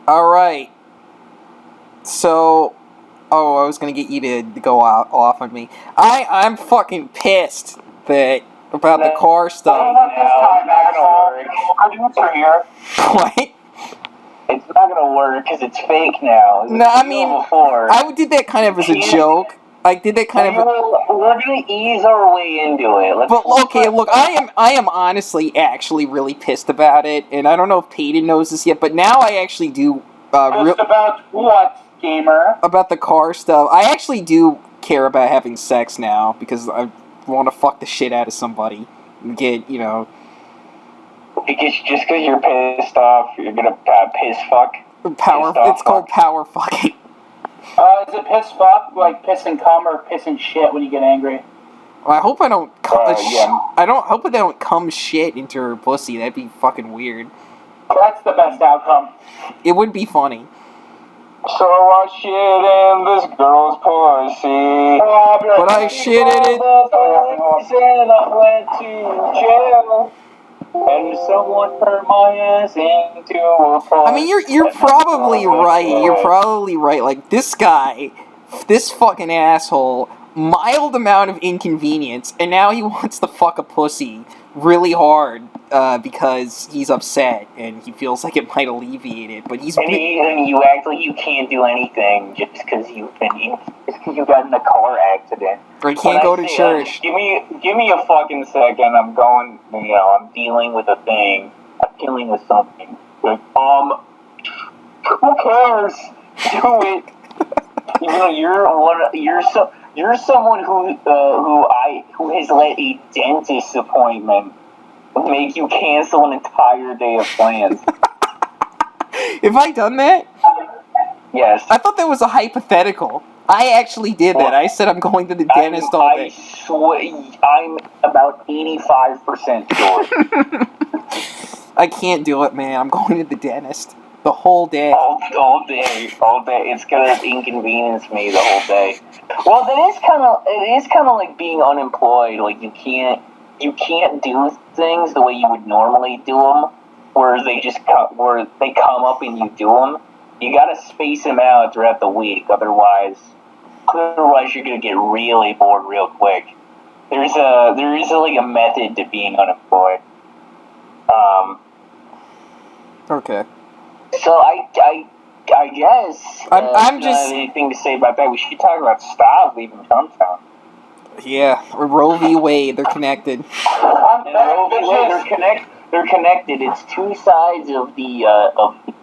Alright. So, I was gonna get you to go off on me. I'm fucking pissed about the car stuff. It's not gonna work. Producer here. What? It's not gonna work because it's fake now. No, I mean, I did that kind of as a joke. I did that kind of. We're gonna ease our way into it. Okay, look, I am honestly actually really pissed about it, and I don't know if Peyton knows this yet, but now I actually do. Pissed about what, gamer? About the car stuff. I actually do care about having sex now because I want to fuck the shit out of somebody and get, Just because you're pissed off, you're gonna piss fuck. It's called power fucking. Is it piss fuck, like piss and cum, or piss and shit when you get angry? Well, I hope I don't hope I don't cum shit into her pussy. That'd be fucking weird. That's the best outcome. It would be funny. So I shit in this girl's pussy. But I shit in it. And I went to jail. And someone turned my ass into a pot. I mean, you're probably right. You're probably right. Like, this guy, this fucking asshole, mild amount of inconvenience, and now he wants to fuck a pussy really hard because he's upset and he feels like it might alleviate it. But he's... And you act like you can't do anything just because you got in a car accident. Or he can't go to church. Give me a fucking second. I'm going, I'm dealing with a thing. I'm dealing with something. Who cares? Do it. You're someone who has let a dentist appointment make you cancel an entire day of plans. Have I done that? Yes. I thought that was a hypothetical. I actually did that. I said I'm going to the dentist all day. I'm about 85% sure. I can't do it, man. I'm going to the dentist the whole day. All day. It's gonna inconvenience me the whole day. Well, it is kind of like being unemployed. Like you can't do things the way you would normally do them, where they come up and you do them. You gotta space them out throughout the week, otherwise you're gonna get really bored real quick. There is a method to being unemployed. Okay. So I guess I'm just anything to say about that. We should talk about Stav leaving Comtown. Yeah, or Roe v. Wade. They're connected. Roe v. Wade. They're connected. It's two sides of the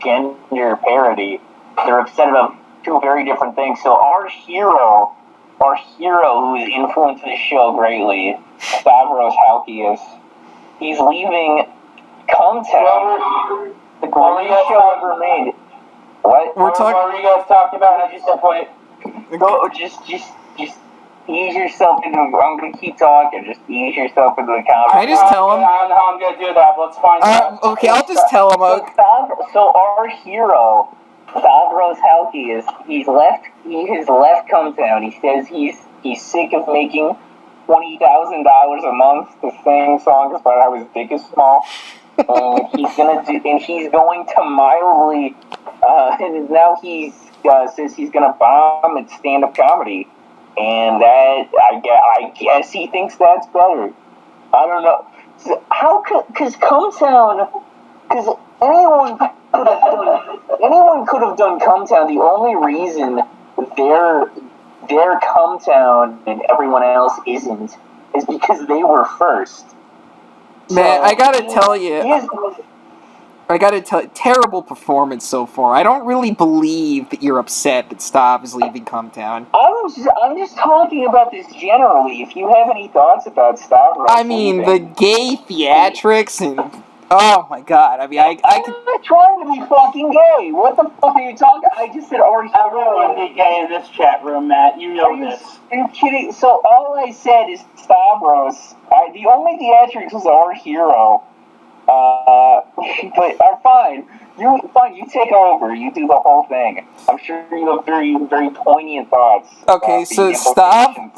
gender parity. They're upset about two very different things. So our hero who's influenced this show greatly, Stavros Halkias, he's leaving Comtown. The greatest show ever made. What? What are you guys talking about? How'd you separate? Go, just ease yourself into. I'm gonna keep talking. Just ease yourself into the comedy. Can I just tell him? I don't know how I'm gonna do that, but let's find out. Okay, I'll just tell him. So our hero, Stavros Halkias, he has left Comtown. He says he's sick of making $20,000 a month to sing songs about how his dick is small. And he's going to mildly, and now says he's gonna bomb at stand-up comedy, and that I guess he thinks that's better. I don't know. So because anyone could have done Comtown. The only reason their Comtown and everyone else isn't is because they were first. Man, I gotta tell you, terrible performance so far. I don't really believe that you're upset that Stav is leaving Comtown. I'm just talking about this generally. If you have any thoughts about Stav, I mean, the gay theatrics and oh my god. I mean, I'm not trying to be fucking gay. What the fuck are you talking? I just said everyone be gay in this chat room, Matt. You know this. Are you kidding? So all I said is Stavros. The only theatrics was our hero. But fine. You take over. You do the whole thing. I'm sure you have very, very poignant thoughts. Okay, so Stav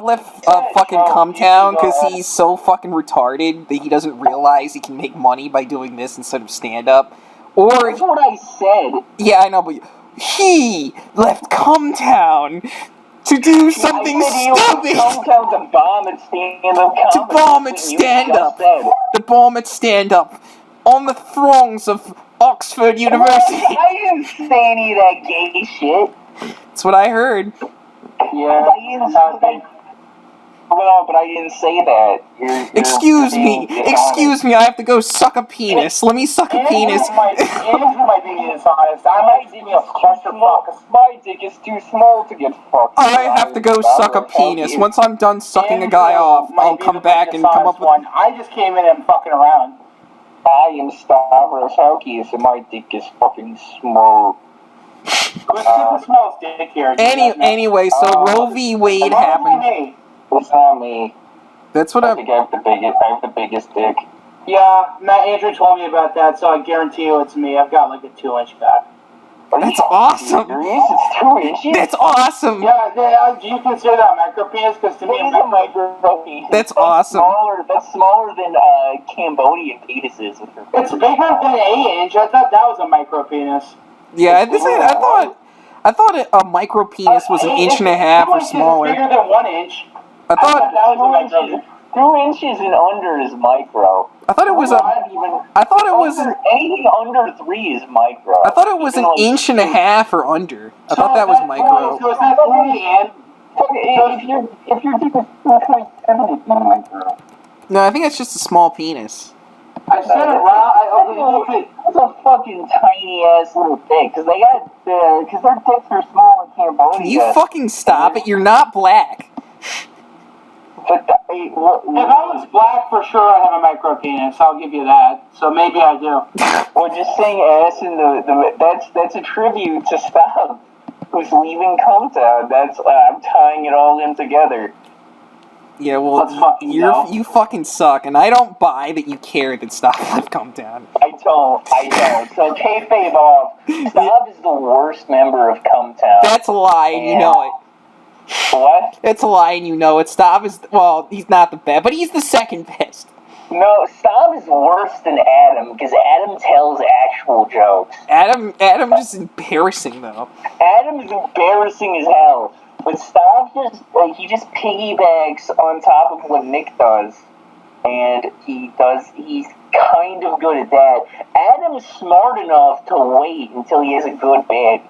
left fucking Comtown because he's so fucking retarded that he doesn't realize he can make money by doing this instead of stand-up. Or That's what I said. yeah, I know, but he left Cumtown to do something I said he left stupid. Cumtown to bomb at stand-up comedy. To bomb at That's what you stand-up. just said. The bomb at stand-up on the throngs of Oxford University. I didn't say any of that gay shit. That's what I heard. Yeah. But I didn't say that. Excuse me, I have to go suck a penis. Let me suck a penis. Andrew might be dishonest. I might see me a clusterfuck. My dick is too small to get fucked. I have to go suck a penis. Once I'm done sucking a guy off, I'll come back and come up with... one. I just came in and fucking around. I am Stavros Halkias and my dick is fucking small. Who's the smallest dick here? Anyway, so Roe v. Wade happened. It's not me. That's what I think I have the biggest dick. Yeah, Andrew told me about that, so I guarantee you it's me. I've got like a 2-inch back. That's awesome. It's 2 inches. That's awesome. Yeah, do you consider that micro penis? Because to me, a micro penis. That's awesome. That's smaller than Cambodian penises. It's bigger than 8 inch. I thought that was a micro penis. Yeah, I thought a micro penis was an inch and a half or smaller. It's bigger than 1 inch. I thought that was a micro. 2 inches and under is micro. I thought it was anything under 3 is micro. I thought it was an inch and a half or under. I thought that was micro. So is that 3 and? If your dick is 2.7, it's not micro. No, I think it's just a small penis. I said it wrong. It's a fucking tiny ass little dick. Because their dicks are small in Cambodia. Can you fucking stop it? You're not black. But if I was black, for sure I have a micro penis. I'll give you that. So maybe I do. Well, just saying ass in that's a tribute to Stav, who's leaving Cumtown. I'm tying it all in together. Yeah, well, you fucking suck, and I don't buy that you care that Stav left Cumtown. I don't. So kayfabe off. Stav is the worst member of Cumtown. That's a lie, and you know it. What? It's a lie, and you know it. Stav is, well, he's not the best, but he's the second best. No, Stav is worse than Adam, because Adam tells actual jokes. Adam is embarrassing, though. Adam's embarrassing as hell. But Stav just piggybacks on top of what Nick does. And he's kind of good at that. Adam's smart enough to wait until he has a good bit.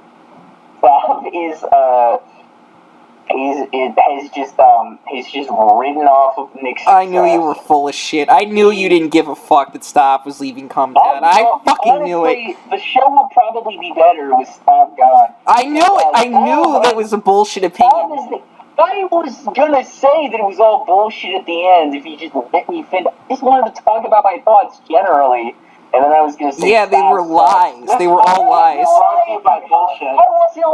Stav has just ridden off of Nick's success. I knew you were full of shit. I knew you didn't give a fuck that Stav was leaving Cumtown. I fucking knew it. The show will probably be better with Stav gone. I knew it. I knew that was a bullshit opinion. I was gonna say that it was all bullshit at the end if you just let me finish. I just wanted to talk about my thoughts generally, and then I was gonna say. Yeah, they were lies. They were all lies. I wasn't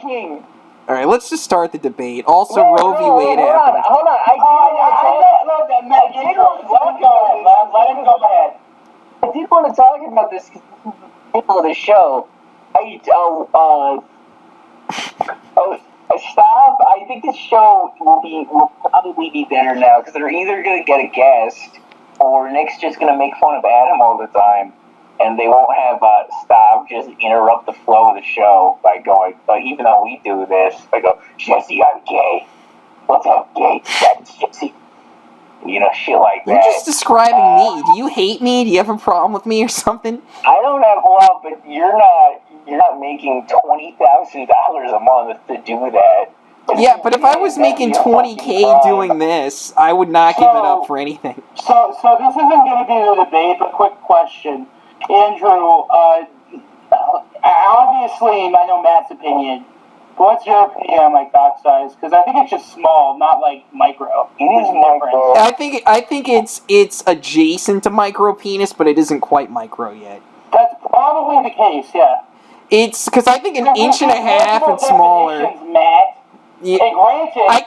lying. All right, let's just start the debate. Also, Roe v. Wade happened. Hold on. Let him go ahead. I did want to talk about this of the show. Stop. I think this show will probably be better now because they're either going to get a guest or Nick's just going to make fun of Adam all the time. And they won't have Stav just interrupt the flow of the show by going, but even though we do this, I go, Jesse, I'm gay. What's up, gay? That's Jesse. You know, shit like that. You're just describing me. Do you hate me? Do you have a problem with me or something? I don't have love, but you're not making $20,000 a month to do that. Yeah, but if I was making $20K doing this, I would not give it up for anything. So this isn't going to be a debate, but quick question. Andrew, obviously, I know Matt's opinion. What's your opinion on like cock size? Because I think it's just small, not like micro. It is micro. I think it's adjacent to micro penis, but it isn't quite micro yet. That's probably the case, yeah. It's because I think an inch and a half and smaller. Matt. Yeah, hey, granted, I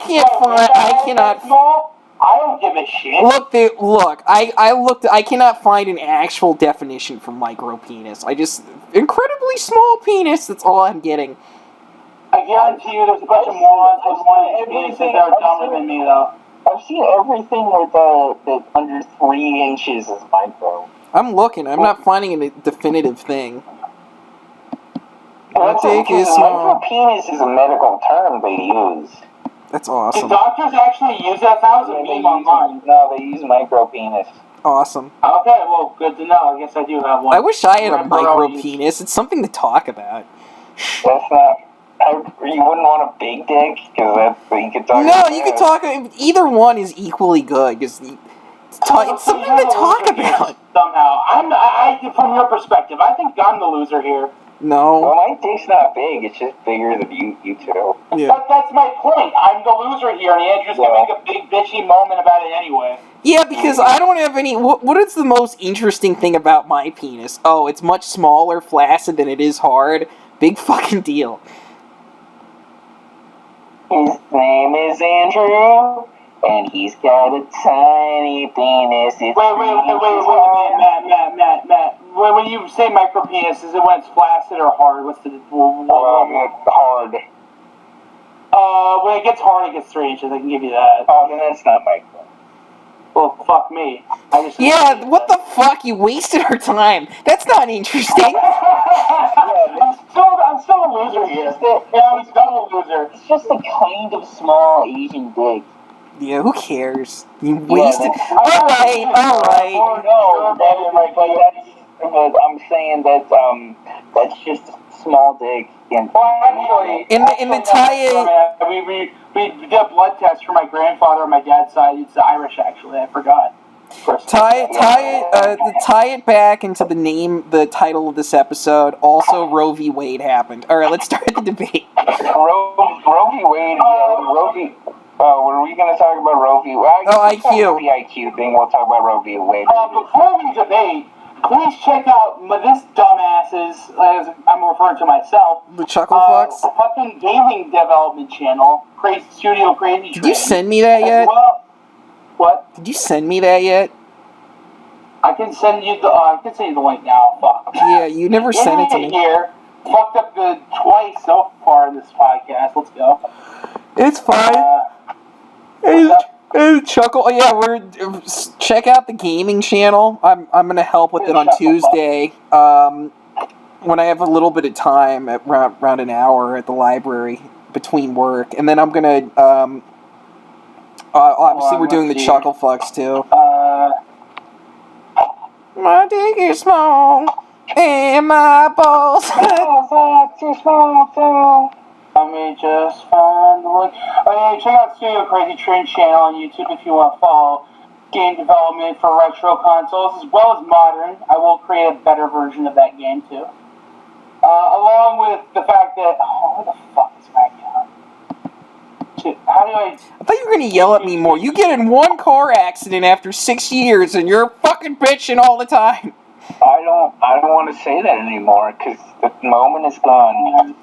cannot. Small, I don't give a shit. Look, I looked. I cannot find an actual definition for micro penis. Incredibly small penis. That's all I'm getting. I guarantee you, there's a bunch of morons with one penises that are dumber than me, though. I've seen everything with that under 3 inches is micro. I'm looking. I'm not finding a definitive thing. That's dick is small. Micropenis is a medical term they use. That's Do awesome. doctors actually use that? That was a meme online. No, they use micropenis. Awesome. Okay, well, good to know. I guess I do have one. I wish I had a Remember micro always- penis. It's something to talk about. That's not. You wouldn't want a big dick because that's you could talk. No, about you that. could talk. Either one is equally good because it's something to talk about. Somehow, I from your perspective, I think I'm the loser here. No. Well, my dick's not big. It's just bigger than you two. Yeah. That's my point. I'm the loser here, and Andrew's gonna make a big bitchy moment about it anyway. Yeah, because I don't have any. What is the most interesting thing about my penis? Oh, it's much smaller, flaccid than it is hard. Big fucking deal. His name is Andrew, and he's got a tiny penis. It's Wait, Matt. When you say micropenis, is it when it's flaccid or hard? What's the hard. When it gets hard, it gets 3 inches. I can give you that. Oh, then that's not micro. Well, fuck me. Yeah, what the fuck? You wasted our time. That's not interesting. I'm still a loser here. I'm still a loser. It's just a kind of small Asian dick. Yeah, who cares? You wasted. Yeah, Alright. No, but I'm saying that that's just a small dick. In the tie we did a blood test for my grandfather on my dad's side. It's Irish, actually. I forgot. tie it back into the title of this episode. Also, Roe v. Wade happened. All right, let's start the debate. Roe v. Wade. Roe v. Were we going to talk about Roe v. Wade? IQ. The IQ thing. We'll talk about Roe v. Wade. Before we debate, please check out this dumbass's, as I'm referring to myself, The Chucklefuchs. fucking gaming development channel, Crazy Studio Crazy. Did you send me that yet? Well, what? Did you send me that yet? I can send you the link now. Fuck. Yeah, you never sent it to me. Here, fucked up twice so far in this podcast. Let's go. It's fine. Chuckle. Yeah, check out the gaming channel. I'm gonna help with it on Tuesday. When I have a little bit of time at around an hour at the library between work, and then I'm gonna obviously we're doing the Chucklefuchs too. My dick is small and my balls are too small too. Let me just find the link. Oh yeah, check out Studio Crazy Train channel on YouTube if you want to follow game development for retro consoles as well as modern. I will create a better version of that game too. Along with the fact that where the fuck is my account? How do I thought you were gonna yell at me more. You get in one car accident after 6 years and you're fucking bitching all the time. I don't want to say that anymore because the moment is gone.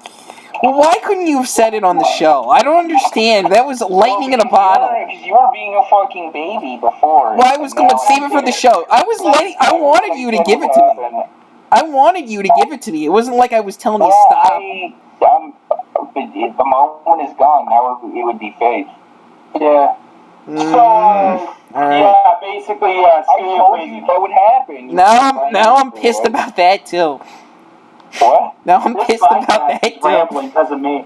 Well, why couldn't you have said it on the show? I don't understand. That was lightning in a bottle. Because you were being a fucking baby before. Well, I was going to save it for the show. I wanted you to give it to me. I wanted you to give it to me. It wasn't like I was telling you stop. The moment is gone. Now it would be fake. Yeah. So, yeah, basically, I told you that would happen. Now I'm pissed about that too. What? Now I'm pissed about that too. Rambling because of me.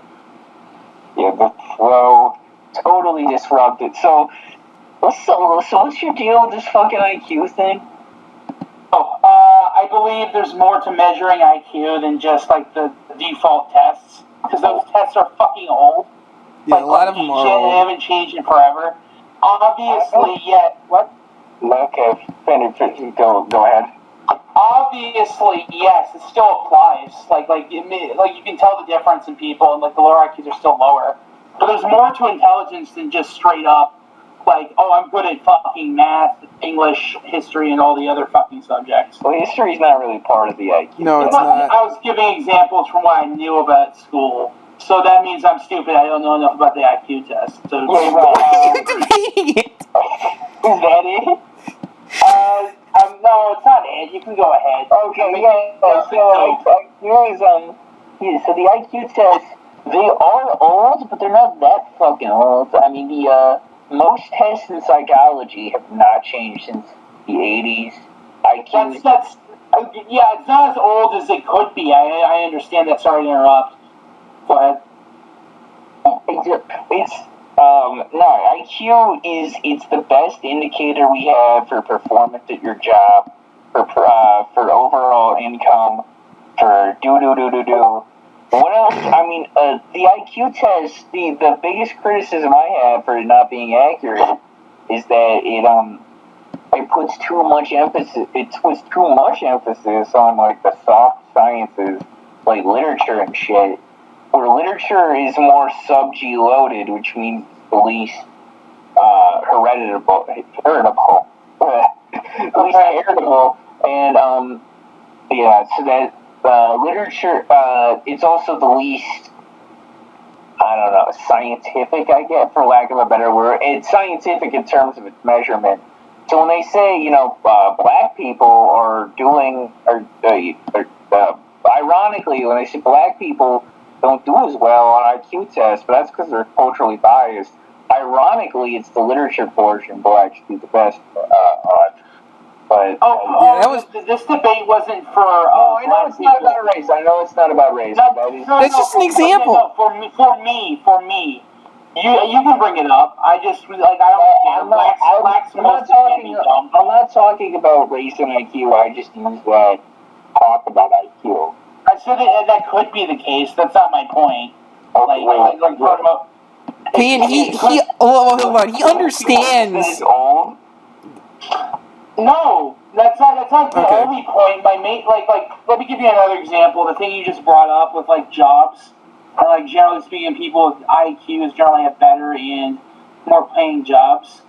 Yeah, the flow totally disrupted. So what's your deal with this fucking IQ thing? I believe there's more to measuring IQ than just like the default tests, because those tests are fucking old. Yeah, a lot of them are old. They haven't changed in forever. Obviously, yet what? Okay, go ahead. Obviously, yes, it still applies. Like you can tell the difference in people, and like the lower IQs are still lower. But there's more to intelligence than just straight up, like, oh, I'm good at fucking math, English, history, and all the other fucking subjects. Well, history's not really part of the IQ. No, it's not. I was giving examples from what I knew about school. So that means I'm stupid. I don't know enough about the IQ test. So You're debating it. Is that it? No, it's not it. You can go ahead. Okay, so the IQ tests, they are old, but they're not that fucking old. I mean, the most tests in psychology have not changed since the 80s. IQ. Yeah, it's not as old as it could be. I understand that. Sorry to interrupt. Go ahead. It's no, IQ it's the best indicator we have for performance at your job, for overall income, for do. What else? I mean, the IQ test. The biggest criticism I have for it not being accurate is that it puts too much emphasis. It puts too much emphasis on like the soft sciences, like literature and shit. Where literature is more sub-G loaded, which means the least heritable, and yeah, so that literature, it's also the least, I don't know, scientific, I guess, for lack of a better word. It's scientific in terms of its measurement. So when they say, black people are doing, ironically, when they say black people don't do as well on IQ tests, but that's because they're culturally biased. Ironically, it's the literature portion blacks do the best on. But this debate wasn't for. I know it's not about race. I know it's not about race. That's just an example. No, for me. You can bring it up. I just I don't care. I'm not talking about race and IQ. I just use that talk about IQ. I said that could be the case. That's not my point. Like talking about. Hold on. He understands. No, that's not the only point. My mate, let me give you another example. The thing you just brought up with jobs, and generally speaking, people with IQs generally have better and more paying jobs.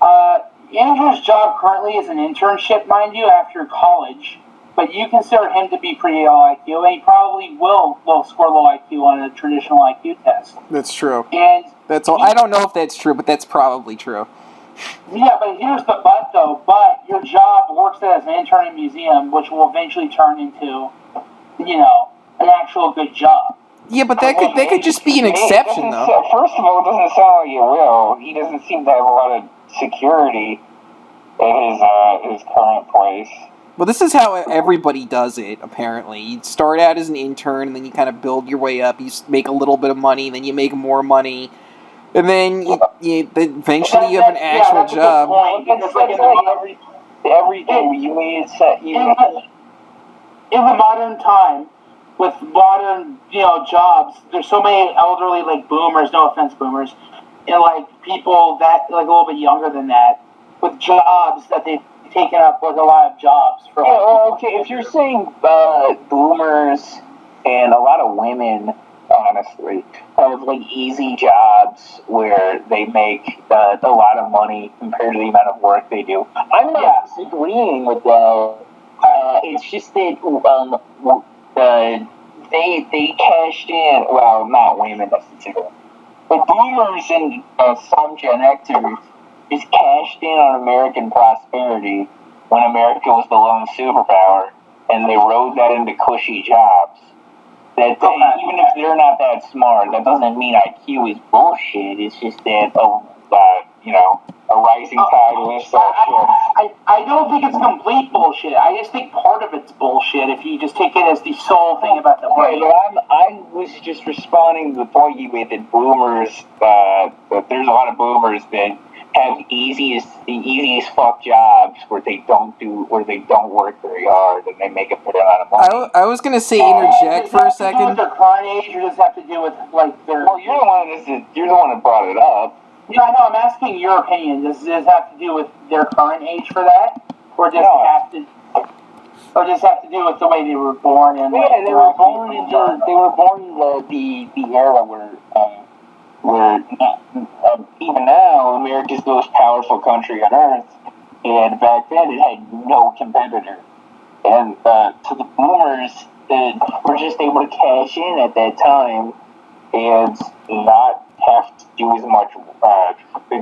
Andrew's job currently is an internship, mind you, after college. But you consider him to be pretty low IQ, and he probably will score low IQ on a traditional IQ test. That's true. And that's all. I don't know if that's true, but that's probably true. Yeah, but here's the but, though. But your job works as an intern in a museum, which will eventually turn into, an actual good job. Yeah, but that could just be an exception, though. First of all, it doesn't sound like it will. He doesn't seem to have a lot of security at his current place. Well, this is how everybody does it, apparently. You start out as an intern, and then you kind of build your way up. You make a little bit of money, then you make more money, and then eventually you have an actual job. Everything you made set. In the modern time, with modern jobs, there's so many elderly boomers. No offense, boomers, and people that a little bit younger than that, with jobs that they've taken up a lot of jobs for. If you're saying boomers and a lot of women, honestly, have easy jobs where they make a lot of money compared to the amount of work they do. I'm not disagreeing with that. It's just that they cashed in. Well, not women necessarily, but boomers and some Gen Xers just cashed in on American prosperity when America was the lone superpower, and they rode that into cushy jobs. Even if they're not that smart, that doesn't mean IQ is bullshit. It's just that a rising tide lifts all ships. I don't think it's complete bullshit. I just think part of it's bullshit if you just take it as the sole thing about the brain. I was just responding to the point you made that boomers, that there's a lot of boomers that have the easiest fuck jobs where they don't work very hard and they make a fair amount of money. I was gonna say interject for a second. Does it have to do with their current age, or does it have to do with their? Well, you're the one that brought it up. Yeah, I know. I'm asking your opinion. Does this have to do with their current age for that, or does it have to do with the way they were born? And they were born in the era where even now America's the most powerful country on earth, and back then it had no competitor. And so the boomers were just able to cash in at that time and not have to do as much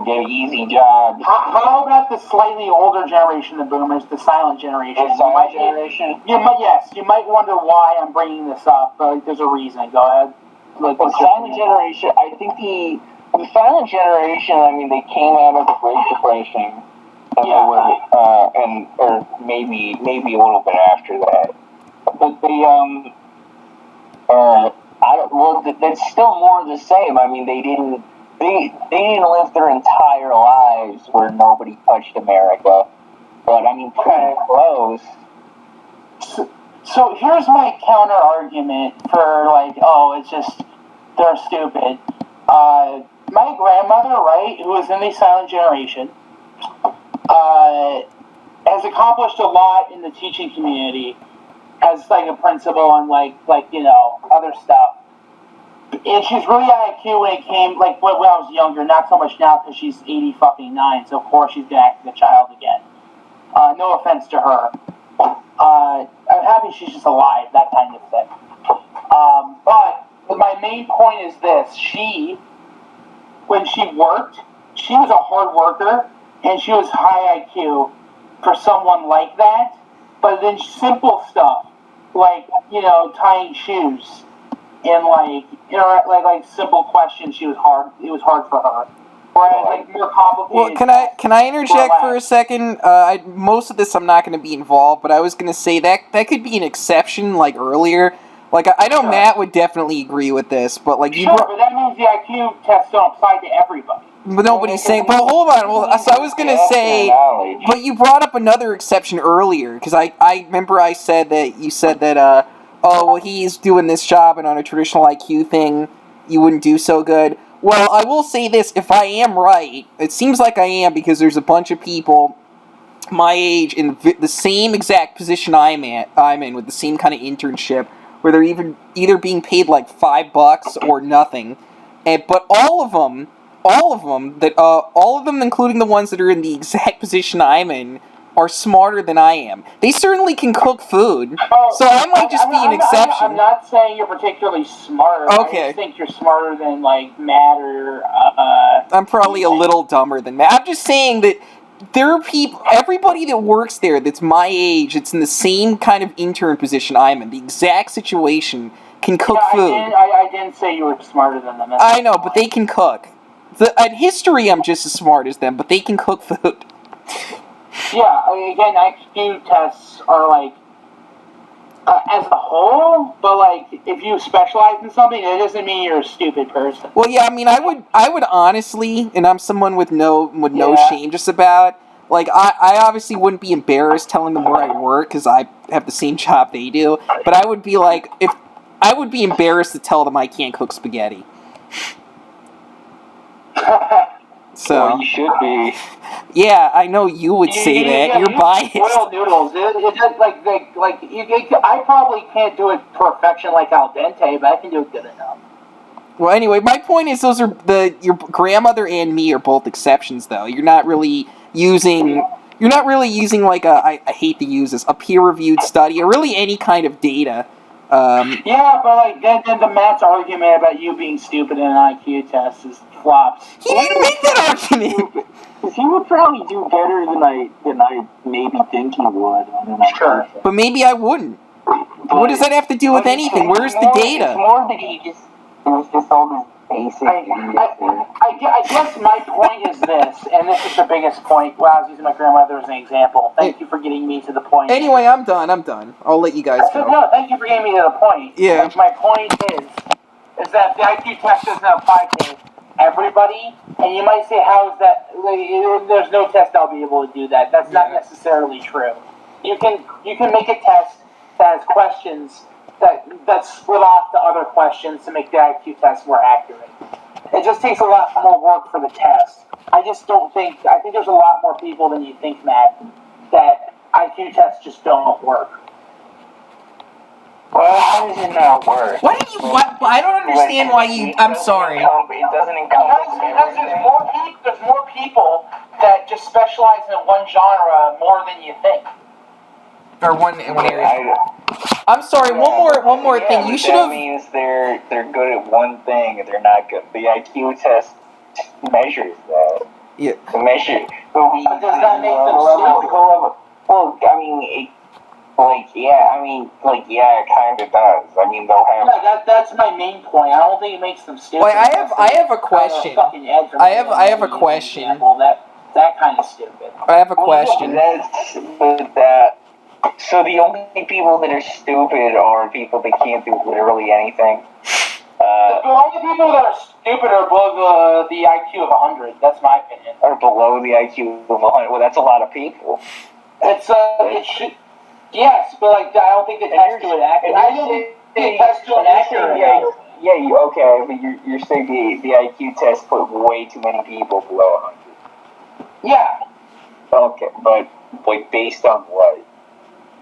get easy jobs. How about the slightly older generation, the boomers, the silent generation? The silent generation? You might wonder why I'm bringing this up, but there's a reason. Go ahead. The silent generation, I think the silent generation, I mean, they came out of the Great Depression, or maybe a little bit after that. But that's still more of the same. I mean, they didn't live their entire lives where nobody touched America. But I mean, pretty close. So here's my counter argument for like, oh, it's just they're stupid. My grandmother, right, who was in the silent generation, has accomplished a lot in the teaching community as like a principal and like other stuff. And she's really high IQ when it came like when I was younger, not so much now because she's 89, so of course she's gonna act like a child again. No offense to her. I'm happy she's just alive, that kind of thing. But my main point is this: when she worked, she was a hard worker and she was high IQ for someone like that. But then simple stuff like tying shoes and like simple questions, it was hard for her. Whereas like more complicated. Well, can I interject for a second? Most of this I'm not going to be involved, but I was going to say that could be an exception, like earlier. Like I know Matt would definitely agree with this, but like but that means the IQ tests don't apply to everybody. But nobody's saying. But hold on. Well, so I was gonna say, but you brought up another exception earlier because I remember I said that you said that oh well he's doing this job and on a traditional IQ thing you wouldn't do so good. Well, I will say this: if I am right, it seems like I am because there's a bunch of people my age in the same exact position I'm in with the same kind of internship where they're either being paid like $5 or nothing, but all of them, including the ones that are in the exact position I'm in, are smarter than I am. They certainly can cook food, so I might just be an exception. I'm not saying you're particularly smart. Okay. I just think you're smarter than like Matt or. I'm probably a little dumber than Matt. I'm just saying that there are people, everybody that works there that's my age, it's in the same kind of intern position I'm in, the exact situation, can cook food. I didn't say you were smarter than them. I know, but they can cook. At history, I'm just as smart as them, but they can cook food. Yeah, again, IQ tests are like, as a whole, but like, if you specialize in something, it doesn't mean you're a stupid person. Well, yeah, I mean, I would honestly, and I'm someone with no shame just about, like, I obviously wouldn't be embarrassed telling them where I work, because I have the same job they do, but I would be like, I would be embarrassed to tell them I can't cook spaghetti. So well, you should be. Yeah, I know you would say that. You're biased. Boiled noodles. It's just I probably can't do it perfection like al dente, but I can do it good enough. Well, anyway, my point is those are your grandmother and me are both exceptions, though. You're not really using like I hate to use this, a peer-reviewed study or really any kind of data. Yeah, but like then the Matt's argument about you being stupid in an IQ test is flops. He didn't make that argument. He would probably do better than I maybe think he would. Sure. But maybe I wouldn't. What does that have to do with anything? Where's the data? It's more that it was just all this basic. I guess my point is this, and this is the biggest point. Well, I was using my grandmother as an example. Thank you for getting me to the point. Anyway, I'm done. I'll let you guys go. No, thank you for getting me to the point. Yeah. My point is that the IQ test doesn't apply to everybody, and you might say, how is that? There's no test I'll be able to do that. That's not necessarily true. You can make a test that has questions that split off the other questions to make the IQ test more accurate. It just takes a lot more work for the test. I think there's a lot more people than you think, Matt, that IQ tests just don't work. Well, how does it not work? I don't understand why you. I'm sorry. It doesn't encompass Because there's more people that just specialize in one genre more than you think. Or one area. I'm sorry. One more thing. You should have. That means they're good at one thing and they're not good. The IQ test measures that. Yeah. The measure. Does that make them stupid? Well, I mean, it kind of does. I mean, they'll have. Yeah, that's my main point. I don't think it makes them stupid. Wait, I have a question. I have a question. that kind of stupid. I have a question. So the only people that are stupid are people that can't do literally anything. The only people that are stupid are below the IQ of 100. That's my opinion. Or below the IQ of 100. Well, that's a lot of people. It should. Yes, but like I don't think the test to it accurate. I don't think the test to it accurate. Yeah, okay, but you're saying the IQ test put way too many people below 100. Yeah. Okay, but like based on what?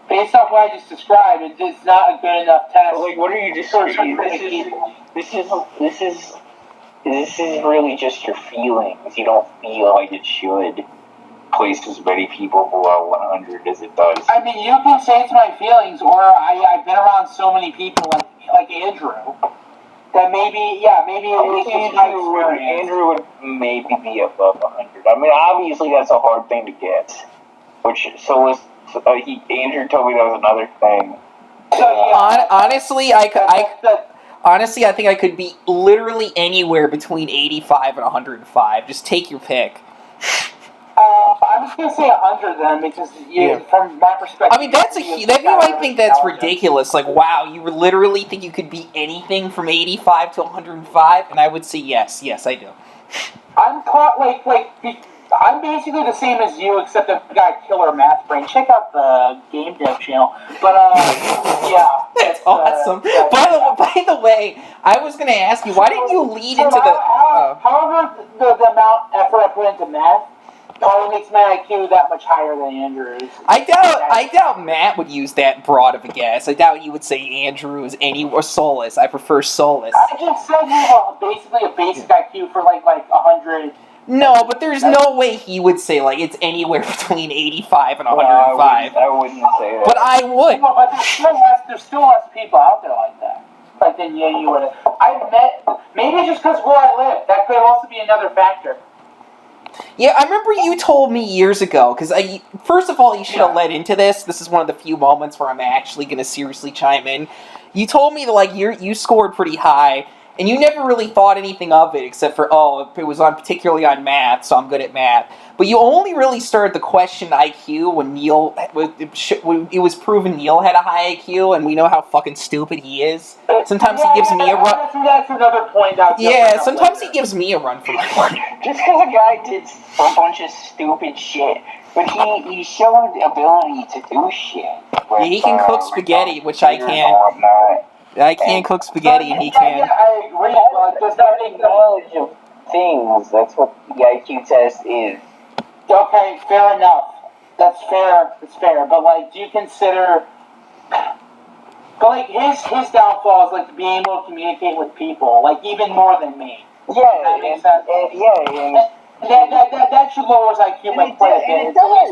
Based on what I just described, it's not a good enough test. But like, what are you describing? This is really just your feelings. You don't feel like it should place as many people below 100 as it does. I mean, you can say it's my feelings, or I've been around so many people like Andrew that maybe it is just my experience. Andrew would maybe be above 100. I mean, obviously that's a hard thing to get. Andrew told me that was another thing. So, yeah, Honestly, I think I could be literally anywhere between 85 and 105. Just take your pick. I was going to say 100 then, because from my perspective... I mean, you might think that's ridiculous. Like, wow, you literally think you could be anything from 85 to 105? And I would say yes. Yes, I do. I'm caught, I'm basically the same as you, except I've got killer math brain. Check out the Game Dev channel. But, yeah. That's awesome. By the way, I was going to ask you, why didn't you lead into the... However, the amount of effort I put into math probably makes my IQ that much higher than Andrew's. I doubt Matt would use that broad of a guess. I doubt you would say Andrew is or Solus. I prefer Solus. I just said you have basically a basic IQ for like 100. No, but there's no way he would say it's anywhere between 85 and 105. I wouldn't say that. But I would. No, but there's still less people out there like that. Like than you would have. I've met, maybe just because where I live, that could also be another factor. Yeah, I remember you told me years ago, because first of all, you should have led into this. This is one of the few moments where I'm actually going to seriously chime in. You told me that you scored pretty high, and you never really thought anything of it, except for, it was particularly on math, so I'm good at math. But you only really started to question IQ when it was proven Neil had a high IQ, and we know how fucking stupid he is. Sometimes he gives me a run. That's another point. Sometimes he gives me a run for my money. Just because a guy did a bunch of stupid shit, but he showed ability to do shit. He can cook spaghetti, which I can't. I can't cook spaghetti, and he can. Yeah, I agree, but does that make knowledge of things? That's what the IQ test is. Okay, fair enough. That's fair. It's fair. But do you consider? But his downfall is being able to communicate with people, even more than me. Yeah, that makes sense. That should lower his IQ by quite a bit. It does.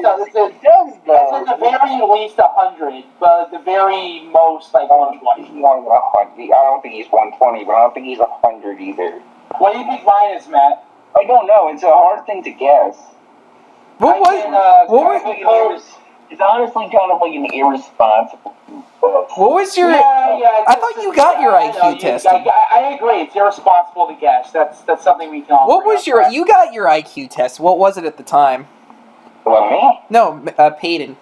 It's at the very least 100, but at the very most 120. He's more than 100. I don't think he's 120, but I don't think he's 100 either. What do you think mine is, Matt? I don't know. It's a hard thing to guess. It's honestly kind of an irresponsible. What was your? I thought you got your IQ tested. I agree. It's irresponsible to guess. That's something we can all. What was your? You got your IQ test. What was it at the time? What, me? No, Peyton.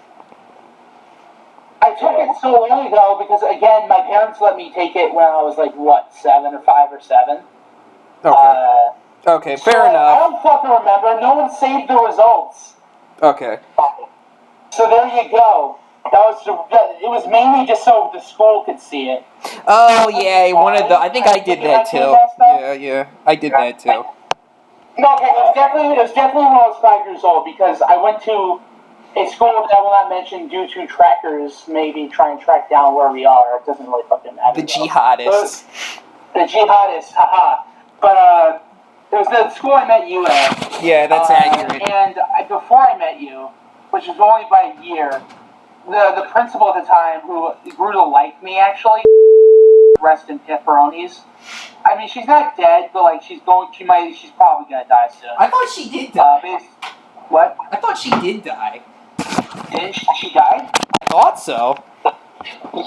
I took it so long ago because again, my parents let me take it when I was 5 or 7. Okay. Okay, fair enough. I don't fucking remember. No one saved the results. Okay. So there you go. It was mainly just so the school could see it. Oh yeah, I think I did that too. Yeah, I did that too. No, okay, it was definitely when I was 5 years old because I went to a school that I will not mention due to trackers maybe try and track down where we are. It doesn't really fucking matter. The jihadists. The jihadists, haha. But it was the school I met you at. Yeah, that's accurate. And before I met you, which was only by a year, the principal at the time, who grew to like me actually, rest in pepperonis. I mean, she's not dead, but she's probably gonna die soon. I thought she did die. What? I thought she did die. Did she die? I thought so. You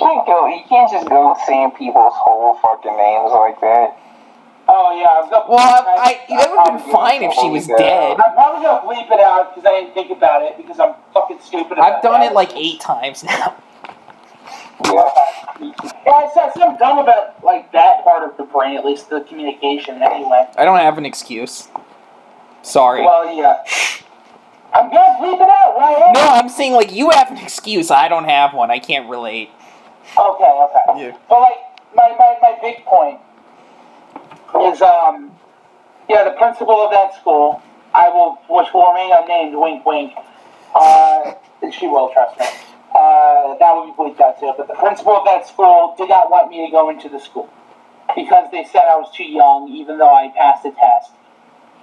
can't just go saying people's whole fucking names like that. Oh yeah, I was gonna. Well, that would have been fine if she was dead. I'm probably gonna bleep it out because I didn't think about it because I'm fucking stupid. I've done it like 8 times now. Yeah, I said something dumb about like that part of the brain, at least the communication. Anyway. I don't have an excuse. Sorry. Well, yeah. I'm gonna bleep it out, right? No, I'm saying like you have an excuse. I don't have one. I can't relate. Okay. Yeah. But like my big point is the principal of that school, which will remain unnamed, wink wink, she will, trust me, that will be bleeped out too, but the principal of that school did not want me to go into the school, because they said I was too young, even though I passed the test.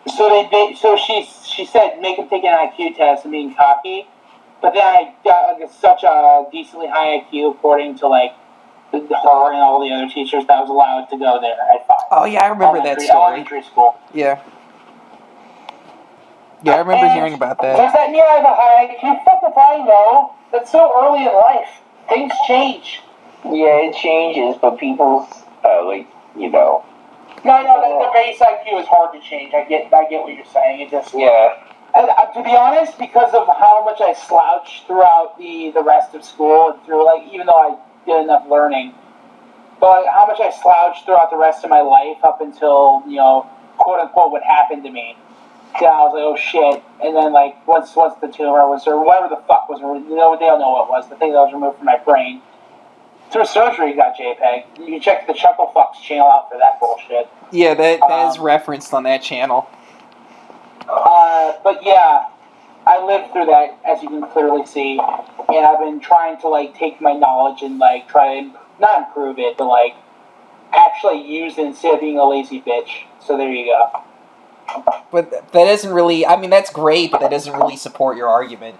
So she said, make him take an IQ test and being cocky, but then I got like, such a decently high IQ, according to like, her and all the other teachers, that I was allowed to go there at 5. Oh yeah, I remember that story. Elementary school. Yeah. Yeah, I remember hearing about that. Does that mean I have a high IQ? Fuck if I know. That's so early in life. Things change. Yeah, it changes, but people's, No, the base IQ is hard to change. I get what you're saying. It just... Yeah. To be honest, because of how much I slouched throughout the rest of school, and through, even though I did enough learning, but how much I slouched throughout the rest of my life up until, quote unquote, what happened to me. Yeah, I was like, oh shit. And then, once the tumor was, or whatever the fuck was, they don't know what it was, the thing that was removed from my brain, through surgery got JPEG. You can check the Chucklefuchs channel out for that bullshit. Yeah, that is referenced on that channel. But yeah, I lived through that, as you can clearly see, and I've been trying to, take my knowledge and, try and, not improve it, but, actually use it instead of being a lazy bitch. So there you go. But that doesn't really, that's great, but that doesn't really support your argument.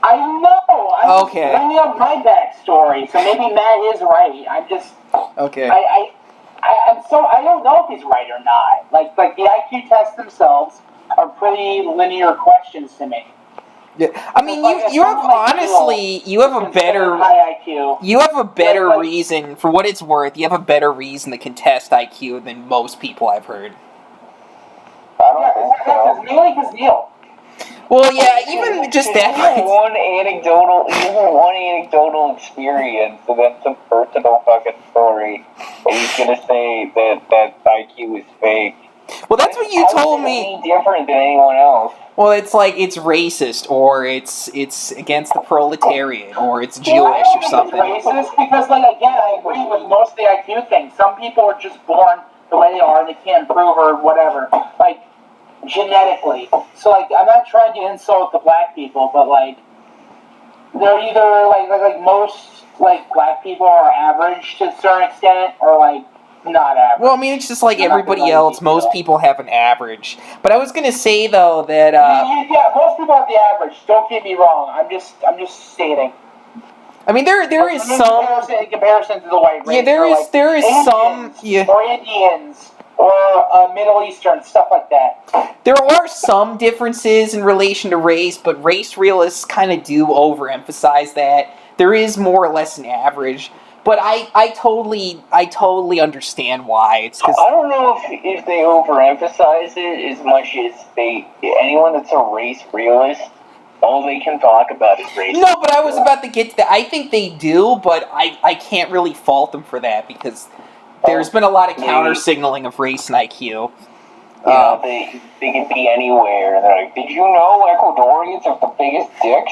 I know! I'm okay. bringing up my backstory, so maybe Matt is right. I'm just... Okay. I don't know if he's right or not. Like the IQ tests themselves are pretty linear questions to me. Yeah, you have honestly, you have a better high IQ. You have a better reason, for what it's worth. You have a better reason to contest IQ than most people I've heard. Mainly because Neil. Well, yeah, even just that. Even one anecdotal experience, and then some personal fucking story, and he's gonna say that IQ is fake. Well, that's what you told me. Any different than anyone else? Well, it's it's racist, or it's against the proletariat, or it's Jewish, or something. It's racist because, again, I agree with most of the IQ things. Some people are just born the way they are, and they can't improve or whatever. Genetically. So, I'm not trying to insult the black people, but, they're either, most, black people are average to a certain extent, or, not average. Well, it's just like everybody else. Most people have an average. But I was gonna say, though, that, yeah, most people have the average. Don't get me wrong. I'm just stating. There is some... In comparison to the white race. Yeah, there is Asians, some... Yeah. Or Indians, or Middle Eastern, stuff like that. There are some differences in relation to race, but race realists kind of do overemphasize that. There is more or less an average, but I totally understand why. It's because I don't know if they overemphasize it as much as anyone that's a race realist, all they can talk about is race. No, but I was about to get to that. I think they do, but I can't really fault them for that because there's been a lot of counter-signaling of race and IQ. They can be anywhere. They're like, did you know Ecuadorians have the biggest dicks?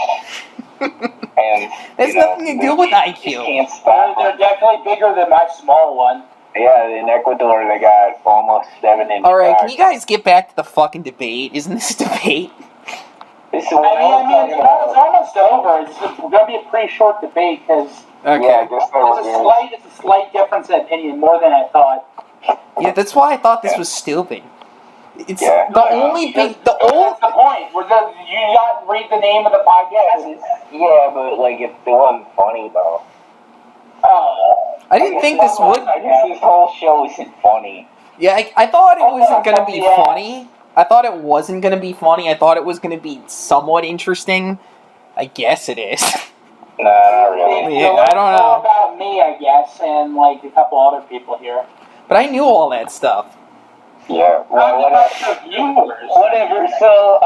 And that's nothing to do with IQ. Can't stop. They're definitely bigger than my small one. Yeah, in Ecuador they got almost 7 inches. Alright, can you guys get back to the fucking debate? Isn't this a debate? This is what it's almost over. It's going to be a pretty short debate because yeah, I guess it's a slight difference in opinion, more than I thought. Yeah, that's why I thought this was stupid. It's the only thing. That's the point. You got to read the name of the podcast. Yeah, but it wasn't funny though. I didn't think this would. I guess this whole show isn't funny. Yeah, I thought it wasn't gonna be funny. I thought it wasn't gonna be funny. I thought it was gonna be somewhat interesting. I guess it is. Nah, not really. Yeah, I don't know. About me, I guess, and a couple other people here. But I knew all that stuff. Yeah, well, whatever. So,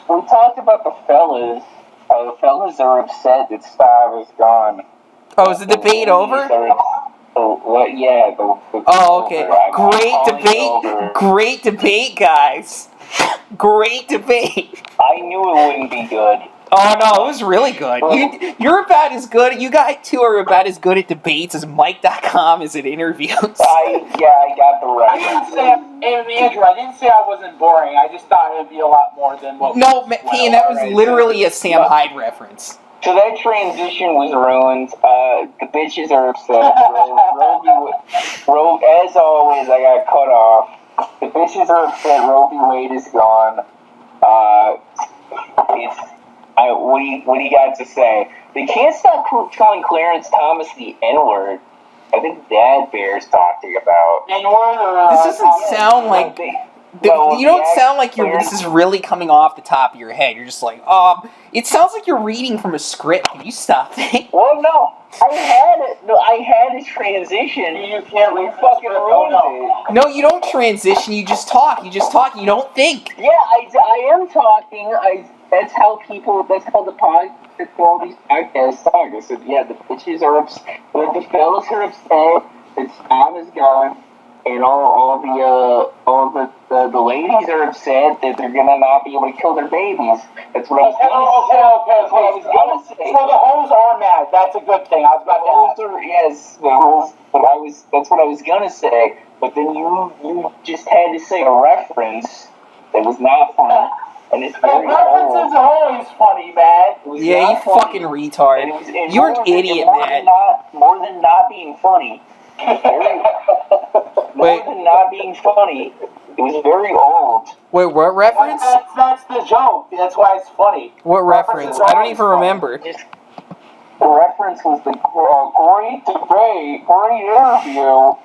we talked about the fellas. The fellas are upset that Stav is gone. Oh, is the debate over? What? Yeah. Oh, okay. Great debate, guys. Great debate. I knew it wouldn't be good. Oh no, it was really good. You're about as good. You guys two are about as good at debates as Mike.com is at interviews. I got the right. Andrew, I didn't say I wasn't boring. I just thought it would be a lot more than what. No, Ian, that was literally a Sam Hyde reference. So that transition was ruined. The bitches are upset. As always, I got cut off. The bitches are upset. Roe v. Wade is gone. What do you got to say? They can't stop calling Clarence Thomas the N-word. I think that bears talking about. N-word? This doesn't sound like... you don't sound like this is really coming off the top of your head. You're just like, it sounds like you're reading from a script. Can you stop that? Well, no. I had a transition. You can't read fucking ruined it. No, you don't transition. You just talk. You don't think. Yeah, I am talking. That's how the quality podcasts talk. I said, yeah, the bitches are upset. The fellas are upset. That Tom is gone. And all the ladies are upset that they're gonna not be able to kill their babies. That's what I was gonna say. So the hoes are mad. That's a good thing. I was about to ask. Yes, the hoes. But that's what I was gonna say. But then you just had to say a reference that was not funny. And it's very references are always funny, man. Yeah, you fucking retard. You're an idiot, man. More than not being funny. More than not being funny, it was very old. Wait, what reference? That's the joke. That's why it's funny. What reference? I don't even remember. The reference was the great debate, great interview.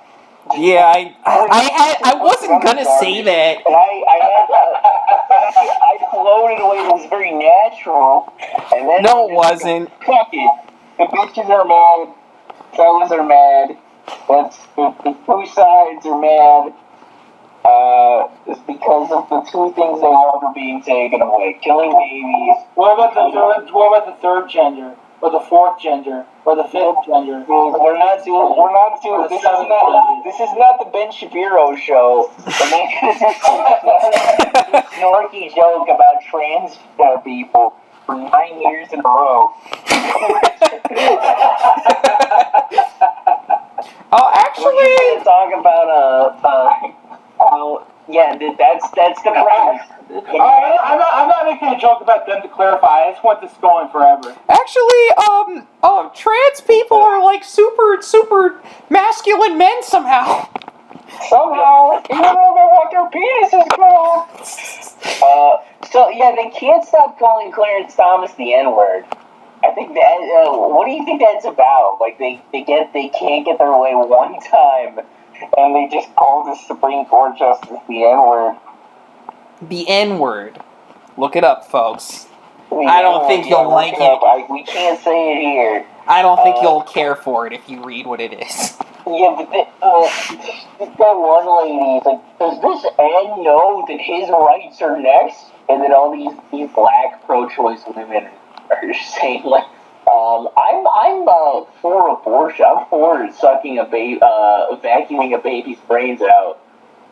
Yeah, I wasn't gonna say that. And I floated away. It was very natural. And then no, it wasn't. Fuck it. The bitches are mad. Fellas are mad. The two sides are mad. It's because of the two things they love are being taken away: killing babies. What about the third gender, or the fourth gender, or the fifth gender? We're not doing. This is not the Ben Shapiro show. And they snarky joke about trans people for 9 years in a row. Oh, actually, we're gonna talk about that's the premise. I'm not making a joke about them, to clarify. I just want this going forever. Actually, trans people are like super masculine men somehow. Somehow, even though they want their penises called. So yeah, they can't stop calling Clarence Thomas the N-word. I think that. What do you think that's about? Like they can't get their way one time, and they just call the Supreme Court justice the N-word. The N-word. Look it up, folks. I don't think you'll like it. We can't say it here. I don't think you'll care for it if you read what it is. Yeah, but that one lady is like, does this N know that his rights are next? And then all these black pro-choice women are just saying, like, I'm for abortion. I'm for sucking vacuuming a baby's brains out.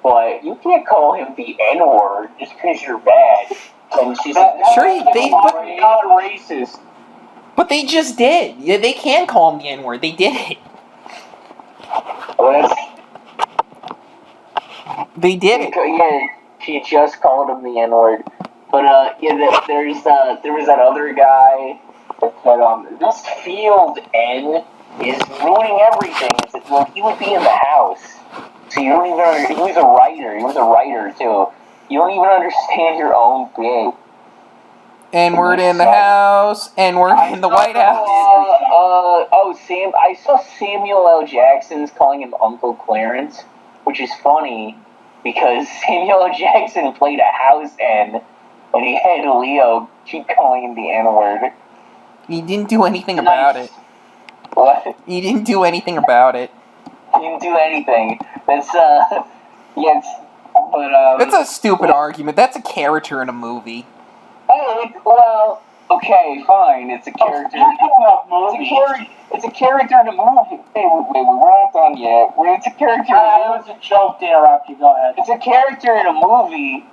But you can't call him the N-word just because you're mad. And she's sure, but not racist. But they just did. Yeah, they can call him the N-word. They did it. They did it. Yeah, she just called him the N-word. But there was that other guy that said, this field N is ruining everything. It's like, well, he would be in the house. So you don't even he was a writer. He was a writer too. You don't even understand your own bit. N-word in the house. N-word in the White House. I saw Samuel L. Jackson's calling him Uncle Clarence, which is funny because Samuel L. Jackson played a house N, and he had Leo keep calling him the N-word. He didn't do anything about it. What? He didn't do anything about it. He didn't do anything. That's yes, but That's a stupid argument. That's a character in a movie. Hey, well, okay, fine. It's a character. It's a character in a movie. Hey, wait, we're not done yet. It's a character. It was a joke to interrupt you. Go ahead. It's a character in a movie,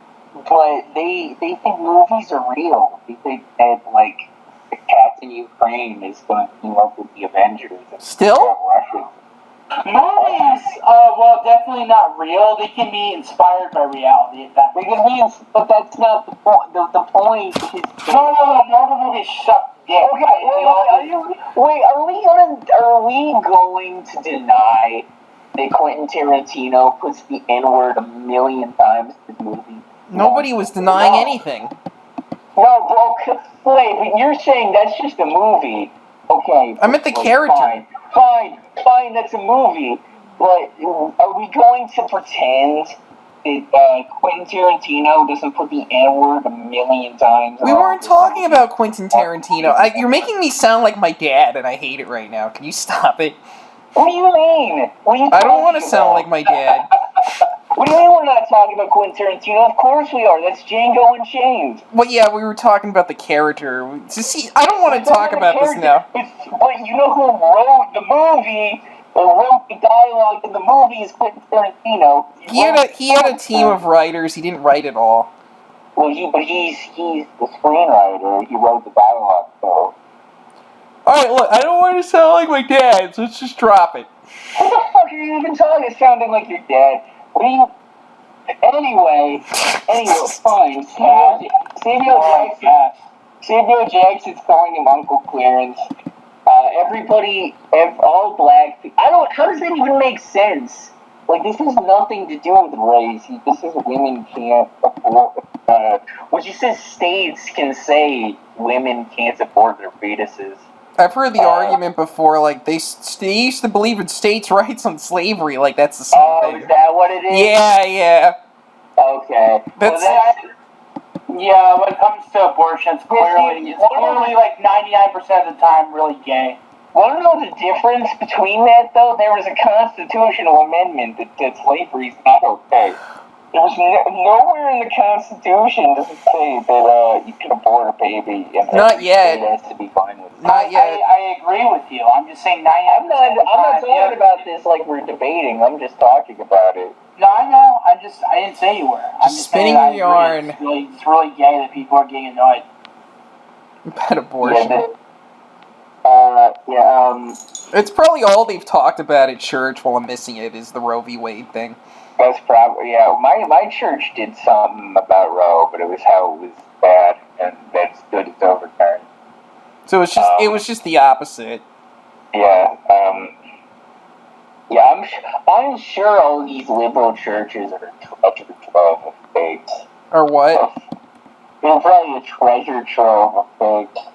but they think movies are real. They think that like the Captain Ukraine is going to team up with the Avengers. Still? Movies, well, definitely not real. They can be inspired by reality. If that They can be, but that's not the point. The point is. No, Marvel movies suck dick. Okay, are we going to deny that Quentin Tarantino puts the N-word 1,000,000 times in his movie? Nobody was denying anything. No, bro, wait, but you're saying that's just a movie. Okay. I meant the character. Fine, that's a movie. But are we going to pretend that Quentin Tarantino doesn't put the N-word 1,000,000 times? We weren't talking about Quentin Tarantino. You're making me sound like my dad, and I hate it right now. Can you stop it? What do you mean? I don't want to sound like my dad. What do you mean we're not talking about Quentin Tarantino? Of course we are. That's Django Unchained. Well, yeah, we were talking about the character. See, I don't want to talk about this now. But you know who wrote the movie, or wrote the dialogue in the movie is Quentin Tarantino. He had a team of writers. He didn't write it all. Well, he's the screenwriter. He wrote the dialogue, so. Alright, look, I don't want to sound like my dad, so let's just drop it. What the fuck are you even talking? Sounding like your dad. What are you... Anyway, fine. Samuel Jackson's calling him Uncle Clarence. All black people... How does that even make sense? Like, this has nothing to do with race. This is women can't afford... Which he says states can say women can't support their fetuses. I've heard the argument before, like, they used to believe in states' rights on slavery, like, that's the same thing. Oh, is that what it is? Yeah. Okay. Yeah, when it comes to abortion, it's clearly like 99% of the time really gay. Want to know the difference between that, though? There was a constitutional amendment that slavery is not okay. There was nowhere in the Constitution does it say that you can abort a baby. And not yet. It has to be fine with it. Not yet. I agree with you. I'm just saying 99%. I'm not talking about this like we're debating. I'm just talking about it. No, I know. I didn't say you were. I'm just spinning saying your yarn. It's really gay that people are getting annoyed about abortion. It's probably all they've talked about at church while I'm missing it is the Roe v. Wade thing. That's probably, my church did something about Roe, but it was how it was bad, and that's good it's overturned. So it was just the opposite. Yeah, I'm sure all these liberal churches are a treasure trove of fakes. Or what? They're probably a treasure trove of fakes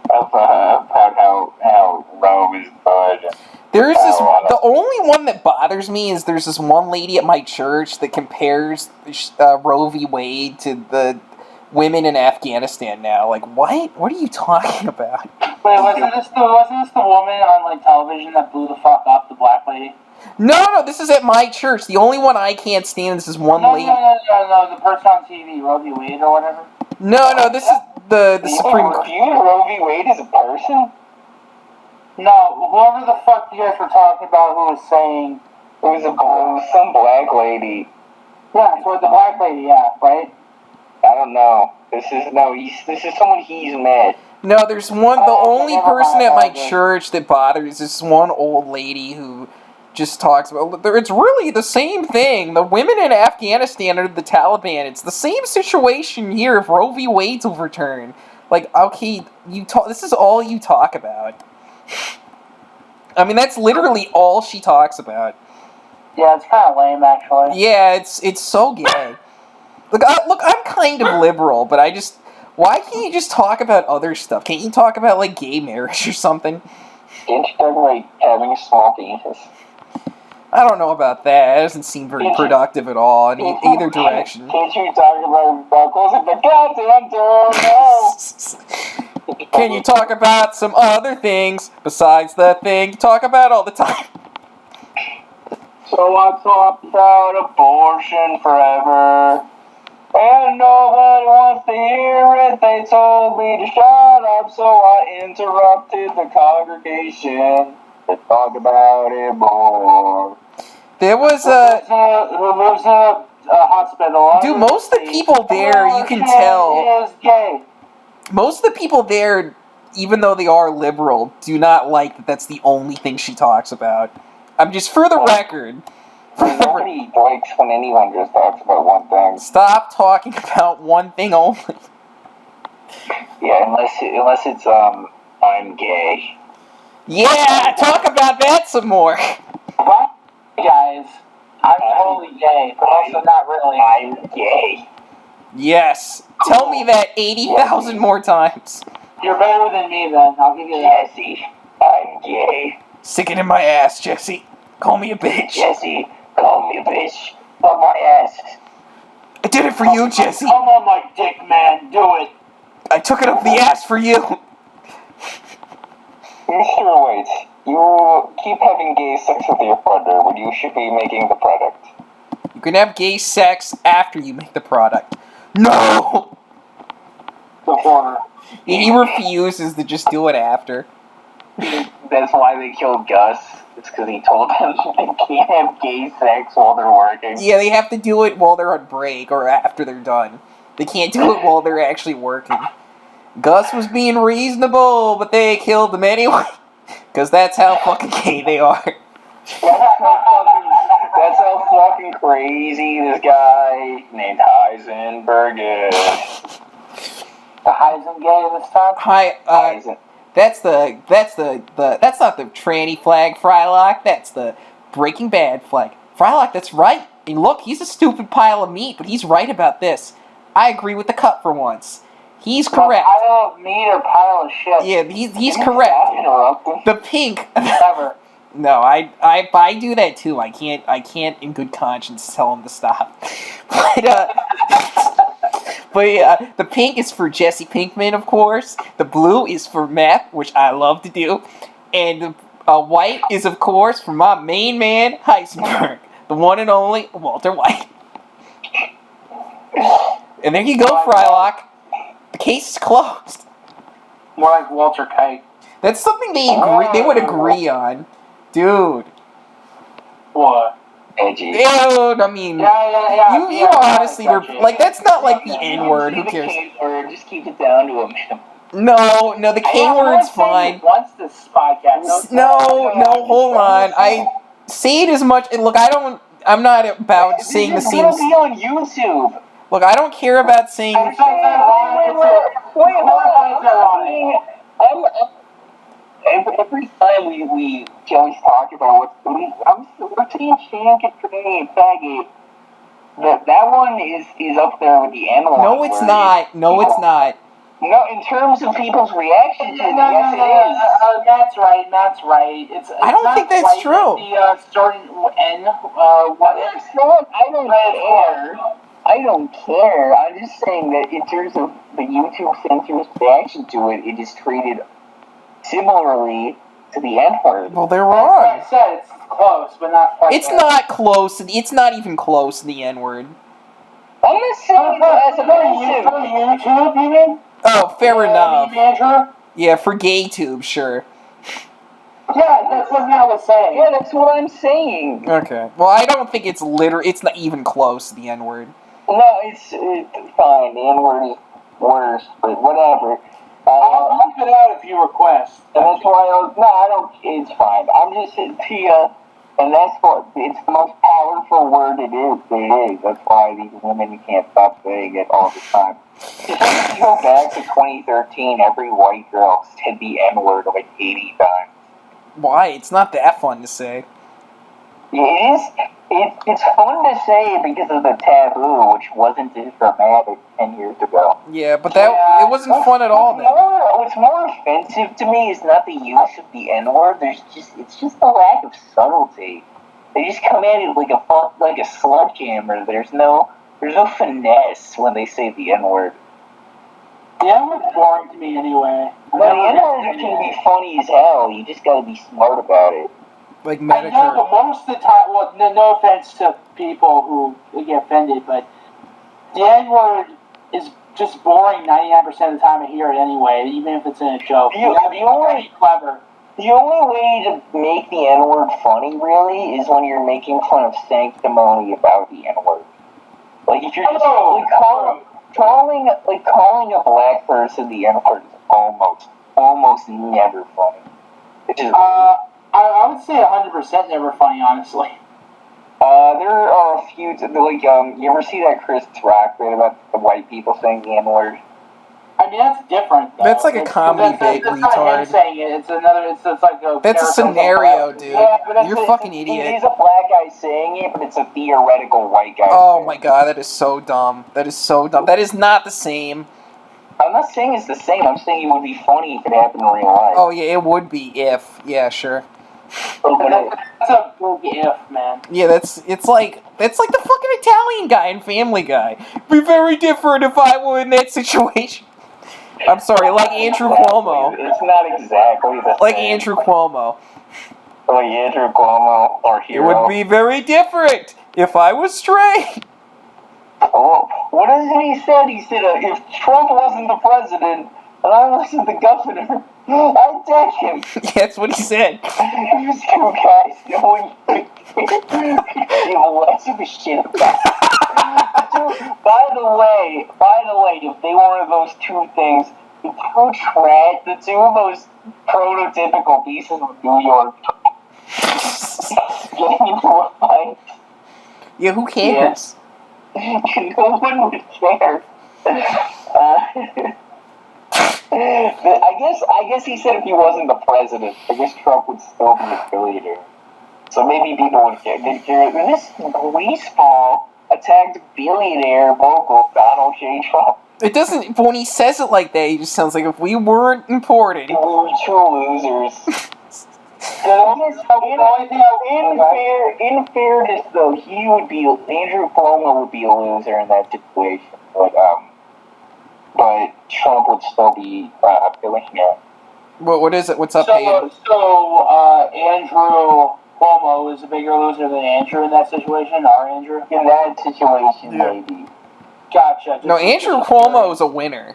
about how Roe is good. There's the only one that bothers me is there's this one lady at my church that compares Roe v. Wade to the women in Afghanistan now. Like, what? What are you talking about? Wait, wasn't this the woman on like television that blew the fuck up, the black lady? No, this is at my church. The only one I can't stand is this one lady. No, the person on TV, Roe v. Wade or whatever. No, this is the Supreme Court. Do you know Roe v. Wade is a person? No, whoever the fuck you guys were talking about who was saying... It was some black lady. Yeah, so the black lady, yeah, right? I don't know. This is someone he's met. No, there's one... The only person at my church that bothers is this one old lady who just talks about... It's really the same thing. The women in Afghanistan are the Taliban. It's the same situation here if Roe v. Wade's overturned. Like, okay, this is all you talk about. I mean, that's literally all she talks about. Yeah, it's kind of lame, actually. Yeah, it's so gay. Look, I'm kind of liberal, but why can't you just talk about other stuff? Can't you talk about, like, gay marriage or something? Can't you talk about, like, having a small penis? I don't know about that. It doesn't seem very productive at all in either direction. Can't you talk about closing the goddamn door? No! Can you talk about some other things besides the thing you talk about all the time? So I talked about abortion forever. And nobody wants to hear it. They told me to shut up, so I interrupted the congregation to talk about it more. There was Who lives in a hospital. Dude, most of the people there, you can tell. Is gay. Most of the people there, even though they are liberal, do not like that that's the only thing she talks about. I'm just, for the record. Nobody likes when anyone just talks about one thing. Stop talking about one thing only. Yeah, unless it's, I'm gay. Yeah, talk about that some more. What? Hey guys, I'm totally gay, but also not really. I'm gay. Yes. Tell me that 80,000 more times. You're better than me then, I'll give you that. Jesse, I'm gay. Stick it in my ass, Jesse. Call me a bitch. Jesse, call me a bitch. Fuck my ass. I did it for you, Jesse. Come on, my dick, man, do it. I took it up the ass for you. Mr. White, you keep having gay sex with your partner when you should be making the product. You can have gay sex after you make the product. No! The horror. He refuses to just do it after. That's why they killed Gus. It's because he told them they can't have gay sex while they're working. Yeah, they have to do it while they're on break or after they're done. They can't do it while they're actually working. Gus was being reasonable, but they killed him anyway. Because that's how fucking gay they are. That's how fucking crazy this guy named Heisenberg is. The Heisengay this time? Heisen. That's not the tranny flag, Frylock. That's the Breaking Bad flag. Frylock, that's right. And look, he's a stupid pile of meat, but he's right about this. I agree with the cut for once. He's correct. Pile of meat or pile of shit? Yeah, he's correct. The pink. Never. No, I do that too. I can't in good conscience tell him to stop. But the pink is for Jesse Pinkman, of course. The blue is for meth, which I love to do. And the white is, of course, for my main man, Heisenberg. The one and only Walter White. And there you go, Frylock. The case is closed. More like Walter Kite. That's something they would agree on. Dude. What? Edgy. Dude, I mean, Yeah. you honestly were, like, that's not like the N-word, who cares? K-word, just keep it down to a minimum. No, the K-word's fine. Once this podcast. No, hold on. I say it as much, and look, I'm not about saying the same. It's gonna be on YouTube. Look, I don't care about saying. Wait, every time we always talk about we're saying shank it today and faggot. That one is up there with the animal. No, it's not. No, it's not. No, in terms of people's reaction to it, yes, it is. That's right. I don't think that's true. The starting N. I don't care. I'm just saying that in terms of the YouTube censor's reaction to it, it is treated similarly to the N-word. Well, they're wrong. I said it's close, but not quite. It's not close. It's not even close to the N-word. I'm not saying it's as offensive. For YouTube, you mean? Oh, fair enough. Andrew? Yeah, for GayTube, sure. Yeah, that's what I was saying. Yeah, that's what I'm saying. Okay. Well, I don't think it's it's not even close to the N-word. No, it's fine. The N-word is worse, but whatever. I'll leave it out if you request. And that's why I don't, it's fine. I'm just saying to you, and that's what, it's the most powerful word it is. That's why these women can't stop saying it all the time. If you go back to 2013, every white girl said the N-word like 80 times. Why? It's not that fun to say. It is. It's fun to say because of the taboo, which wasn't as dramatic 10 years ago. Yeah, but it wasn't fun at all then. What's more offensive to me is not the use of the N-word. It's just the lack of subtlety. They just come at it like a sledgehammer. There's no finesse when they say the N-word. The N-word's boring to me anyway. But the N-word can be funny as hell. You just gotta be smart about it. like I know, Medicare. but most of the time, well, no offense to people who get offended, but the N-word is just boring 99% of the time I hear it anyway, even if it's in a joke. You gotta be clever. The only way to make the N-word funny, really, is when you're making fun of sanctimony about the N-word. Like, if you're just calling a black person the N-word is almost never funny. It just I would say 100% never funny, honestly. there are a few, you ever see that Chris Rock bit about the white people saying the N-word? I mean, that's different, though. That's like a comedy bit, that's not him retard. saying it. It's another. It's like a. That's a scenario, dude. Yeah, but You're a fucking idiot. It is a black guy saying it, but it's a theoretical white guy. Oh my god, that is so dumb. That is so dumb. That is not the same. I'm not saying it's the same. I'm saying it would be funny if it happened in real life. Oh yeah, it would be if. Yeah, sure. That's a big if, man. Yeah, it's like the fucking Italian guy in Family Guy. Be very different if I were in that situation. I'm sorry, like Andrew Cuomo. It's not exactly the Like same. Andrew Cuomo. Like Andrew Cuomo or It Hero. would be very different if I was straight. Oh, what is it he said? He said, if Trump wasn't the president and I wasn't the governor, I'd deck him. That's what he said. These two guys going less of a shit about. By the way, if they were those two things, the two most prototypical pieces of New York getting into a fight. Yeah, who cares? No one would care. I guess he said if he wasn't the president, I guess Trump would still be a billionaire. So maybe people would care. This police ball attacked billionaire vocal Donald J. Trump. It doesn't. But when he says it like that, he just sounds like if we weren't important. We were two losers. In fairness, though, Andrew Cuomo would be a loser in that situation. But Trump would still be a billionaire. What is it? What's up, So Andrew Cuomo is a bigger loser than Andrew in that situation. Our Andrew. In that situation, Yeah. maybe. Gotcha. No, Andrew Cuomo is a winner.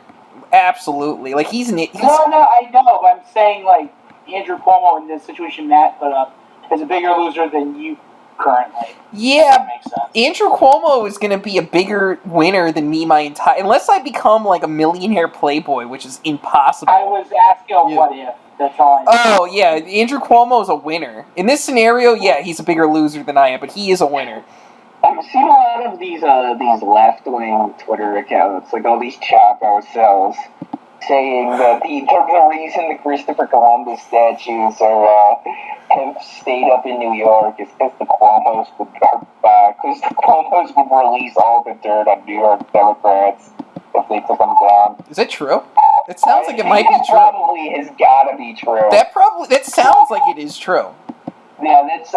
Absolutely. Like he's No, I know, but I'm saying like Andrew Cuomo in this situation Matt put up is a bigger loser than you currently. Yeah, That makes sense. Andrew Cuomo is going to be a bigger winner than me unless I become like a millionaire playboy, which is impossible. I was asking what if. That's all I know. Oh, yeah, Andrew Cuomo is a winner. In this scenario, yeah, he's a bigger loser than I am, but he is a winner. I've seen a lot of these left-wing Twitter accounts, like all these Chapo cells, saying that the reason the Christopher Columbus statues have stayed up in New York is because the Cuomos would release all the dirt on New York Democrats if they took them down. Is that true? It sounds like it might be true. Probably has got to be true. That sounds like it is true. Yeah, that's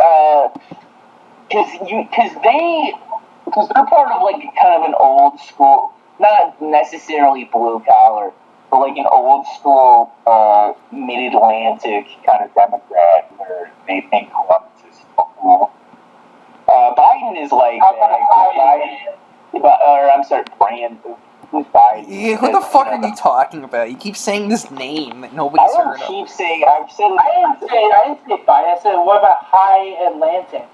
because they're part of like kind of an old school, not necessarily blue collar, but like an old school mid-Atlantic kind of Democrat where they think Columbus is so cool. Biden is like Brand. Who's Biden? Yeah, who the fuck are you talking about? You keep saying this name that nobody's I heard don't of. keep saying. I've said. I didn't say Biden. I said what about High Atlantic?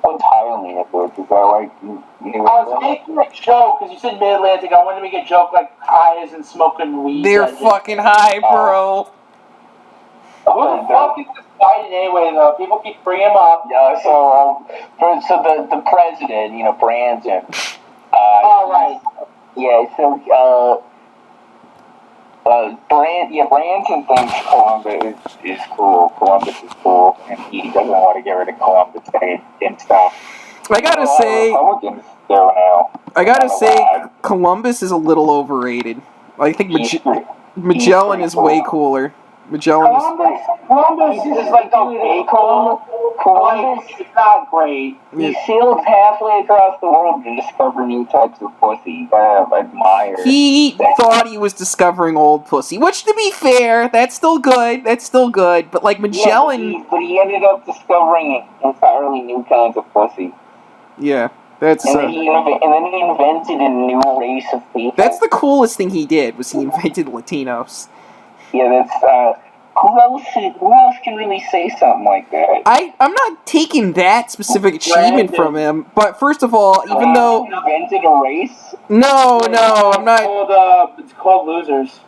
What's Highland Atlantic? Is that like New I was making a joke because you said Mid-Atlantic. I wanted to make a joke like high as in smoking weed. They're fucking high, bro. Who the fuck is this Biden anyway, though? People keep bringing him up. Yeah, so the president, Brandon. Right. Yeah, so Brandon thinks Columbus is cool. Columbus is cool, and he doesn't want to get rid of Columbus and stuff. I gotta say, Republicans there now. Columbus is a little overrated. I think Magellan is cool. way cooler. Magellan is... Columbus is like the gay cool. Columbus, it's not great. he sailed halfway across the world to discover new types of pussy. You gotta admire. He thought he was discovering old pussy, which, to be fair, that's still good. But like Magellan, yeah, but he ended up discovering entirely new kinds of pussy. yeah, that's. And then he invented a new race of people. That's the coolest thing he did. Was he invented Latinos? Yeah, that's. Who else can really say something like that? I'm not taking that specific achievement from him, but first of all, even though he invented a race. No, I'm not. It's called losers.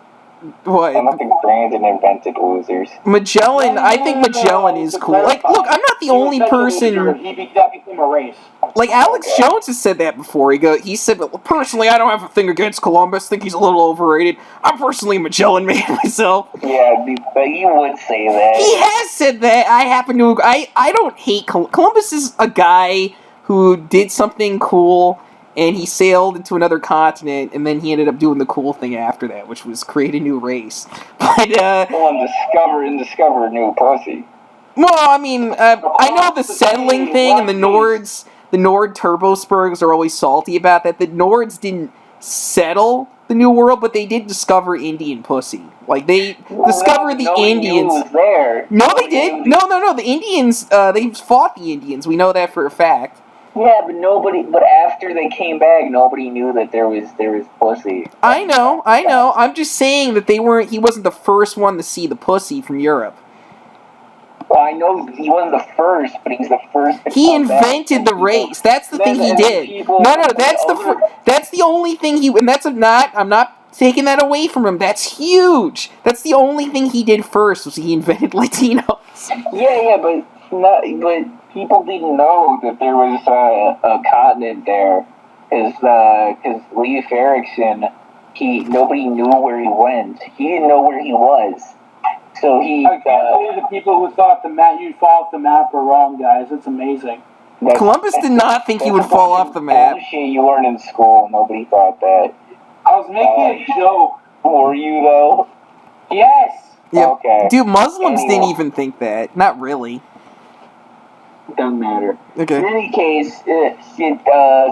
What? I don't think Brandon invented losers. Magellan, I think Magellan is cool. Like, look, I'm not the only person. That became a race. Like, Alex Jones has said that before. He said, personally, I don't have a thing against Columbus. Think he's a little overrated. I'm personally a Magellan man myself. Yeah, but he would say that. He has said that. I happen to. I don't hate Columbus. Is a guy who did something cool. And he sailed into another continent, and then he ended up doing the cool thing after that, which was create a new race. But discover new pussy. Well, I mean, I know the settling thing, and the Nord Turbospurgs are always salty about that. The Nords didn't settle the New World, but they did discover Indian pussy. Like, they discovered the Indians. Was there. No, they did. No. The Indians, they fought the Indians. We know that for a fact. Yeah, but after they came back, nobody knew that there was pussy. I know. I'm just saying that he wasn't the first one to see the pussy from Europe. Well, I know he wasn't the first, but he's the first. He invented the race. That's the thing he did. No, that's the only thing and I'm not taking that away from him. That's huge. That's the only thing he did first, was he invented Latinos. Yeah, but people didn't know that there was a continent there, because Leif Erikson, nobody knew where he went. He didn't know where he was, so he. I can't believe the people who thought you'd fall off the map were wrong, guys. It's amazing. Columbus did not think he would fall off the map. Bullshit, you weren't in school. Nobody thought that. I was making a joke. Were you though? Yes. Yeah. Okay. Dude, Muslims didn't even think that. Not really. Doesn't matter. Okay. In any case,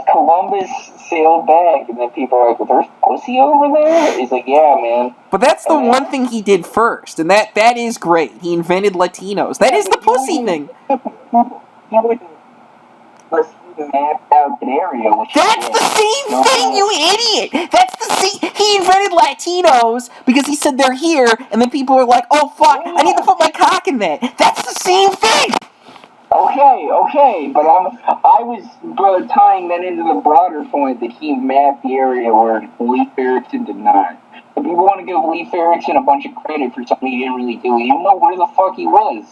Columbus sailed back, and then people are like, well, there's pussy over there? He's like, yeah, man. But that's the one thing he did first, and that is great. He invented Latinos. That is the pussy thing. You wouldn't map out an area. That's the same thing, you idiot! That's the same. He invented Latinos because he said they're here, and then people were like, oh, fuck, I need to put my cock in that. That's the same thing! Okay, but I was tying that into the broader point that he mapped the area where Leif Erikson did not. If people want to give Leif Erikson a bunch of credit for something he didn't really do, he didn't know where the fuck he was.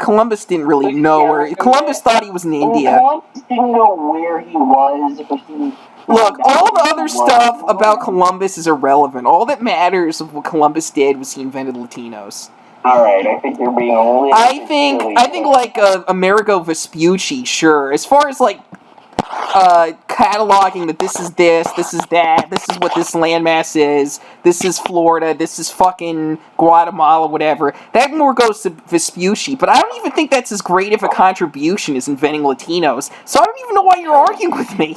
Columbus didn't really know where. Columbus thought he was in India. Columbus didn't know where he was, but he. Look, all the other stuff about Columbus is irrelevant. All that matters of what Columbus did was he invented Latinos. Alright, I think you're being a little I think like Amerigo Vespucci, sure. As far as like cataloging that this is that, this is what this landmass is, this is Florida, this is fucking Guatemala, whatever. That more goes to Vespucci, but I don't even think that's as great of a contribution as inventing Latinos. So I don't even know why you're arguing with me.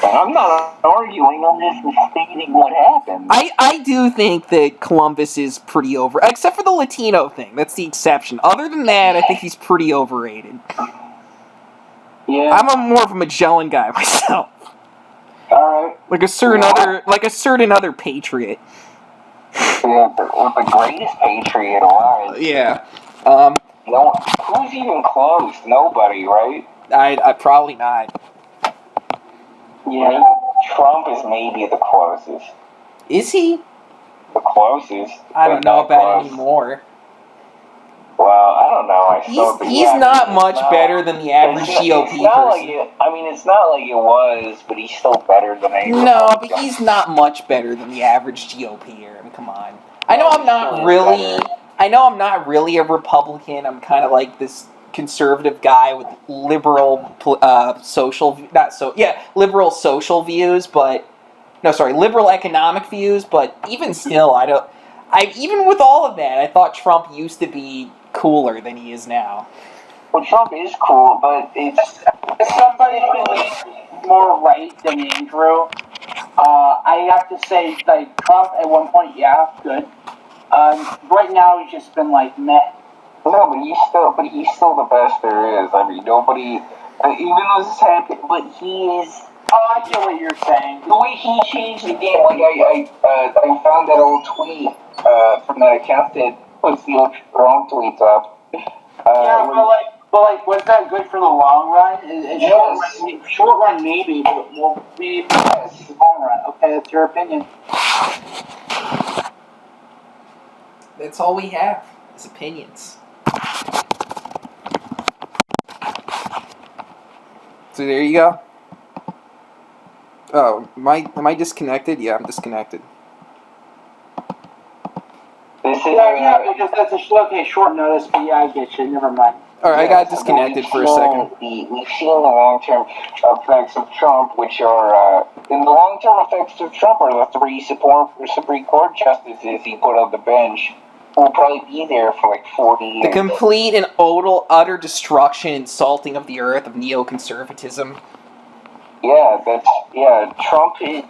I'm not arguing, I'm just stating what happened. I do think that Columbus is pretty except for the Latino thing. That's the exception. Other than that, I think he's pretty overrated. Yeah. I'm more of a Magellan guy myself. Alright. Like a certain other patriot. Yeah, the greatest patriot alive. Yeah. Who's even close? Nobody, right? I probably not. Yeah, Trump is maybe the closest. Is he? The closest. I don't know about it anymore. Well, I don't know. He's not much better than the average GOP person. It's not like it was, but he's still better than anyone. No, but he's not much better than the average GOPer. I mean, come on. I know I'm not really a Republican. I'm kind of like this conservative guy with liberal liberal social views, liberal economic views, but even still, even with all of that, I thought Trump used to be cooler than he is now. Well, Trump is cool, but it's somebody who's more right than Andrew. I have to say, like, Trump at one point, yeah, good. Right now, he's just been like meh. no, but he's still the best there is. I mean, nobody, even though this happened, but he is. Oh, I get what you're saying. The way he changed the game, like I found that old tweet from that account that puts the old wrong tweets up. Yeah, but like, was that good for the long run? Yes. Short run maybe, but will be long run. Okay, that's your opinion. That's all we have is opinions. So there you go. Oh, am I disconnected? Yeah, I'm disconnected. Yeah, because that's a short notice, but yeah, I get you. Never mind. Alright, I got disconnected for a second. We've seen the long-term effects of Trump, which are, and the long-term effects of Trump are the three Supreme Court justices he put on the bench, who will probably be there for like 40 years. The complete and utter destruction, insulting of the earth, of neoconservatism. Trump has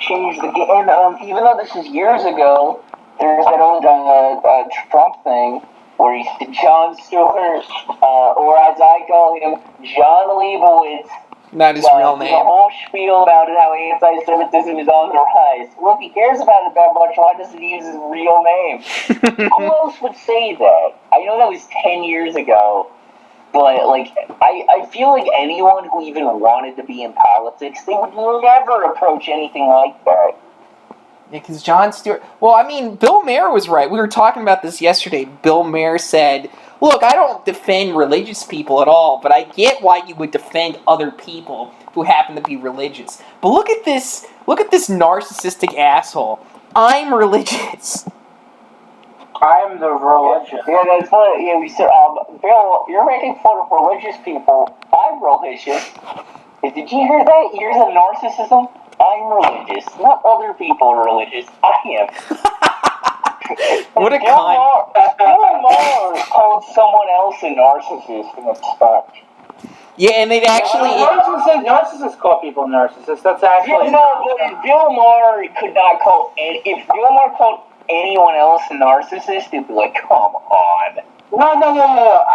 changed the game. And even though this is years ago, there's that old Trump thing where he said John Stewart, or as I call him, John Leibowitz. Not his real name. The whole spiel about it, how anti-Semitism is on the rise. Well, if he cares about it that much, why doesn't he use his real name? Who else would say that? I know that was 10 years ago, but, like, I feel like anyone who even wanted to be in politics, they would never approach anything like that. Yeah, because Jon Stewart... Well, I mean, Bill Maher was right. We were talking about this yesterday. Bill Maher said, look, I don't defend religious people at all, but I get why you would defend other people who happen to be religious. But look at this narcissistic asshole. I'm religious. I'm the religious. Yeah, that's what, yeah, we said, Bill, you're making fun of religious people. I'm religious. Did you hear that? Here's a narcissism. I'm religious. Not other people are religious. I am. What a cunt. Bill Maher called someone else a narcissist in the stuck. Yeah, and they'd actually... Narcissists call people narcissists. That's actually... But Bill Maher could not call... If Bill Maher called anyone else a narcissist, it'd be like, come on. No.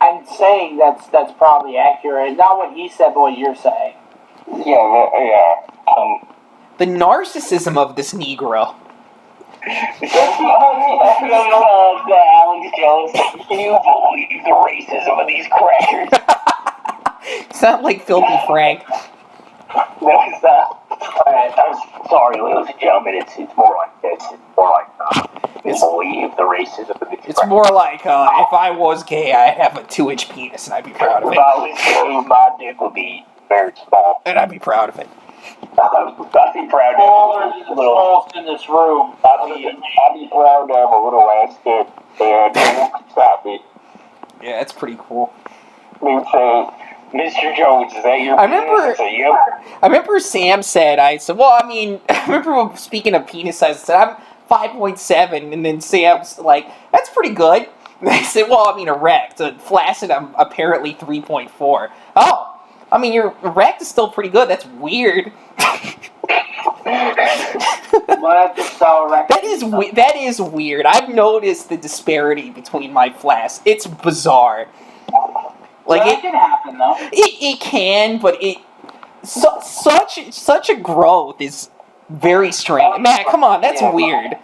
I'm saying that's probably accurate. Not what he said, but what you're saying. Yeah. The narcissism of this Negro. Alex Jones, can you believe the racism of these crackers? Sound like Filthy Frank. No, it's not. I'm sorry, ladies and gentlemen. It's more like this. It's more like believe the racism of these crackers. It's more like if I was gay, I'd have a 2-inch penis, and I'd be proud of it. If I was gay, my dick would be very small, and I'd be proud of it. I'd be proud to have a little in this room. I'd be proud to have a little ass dick, and no one can stop me. Yeah, that's pretty cool. They'd say, Mr. Jones, is that your penis? I remember Sam said, I remember speaking of penis size, I said, I'm 5.7, and then Sam's like, that's pretty good. And I said, erect. Flaccid, I'm apparently 3.4. Oh, I mean, your erect is still pretty good. That's weird. That is weird. I've noticed the disparity between my flasks. It's bizarre. Like it can happen though. It can, but such a growth is very strange. Matt, come on, that's weird.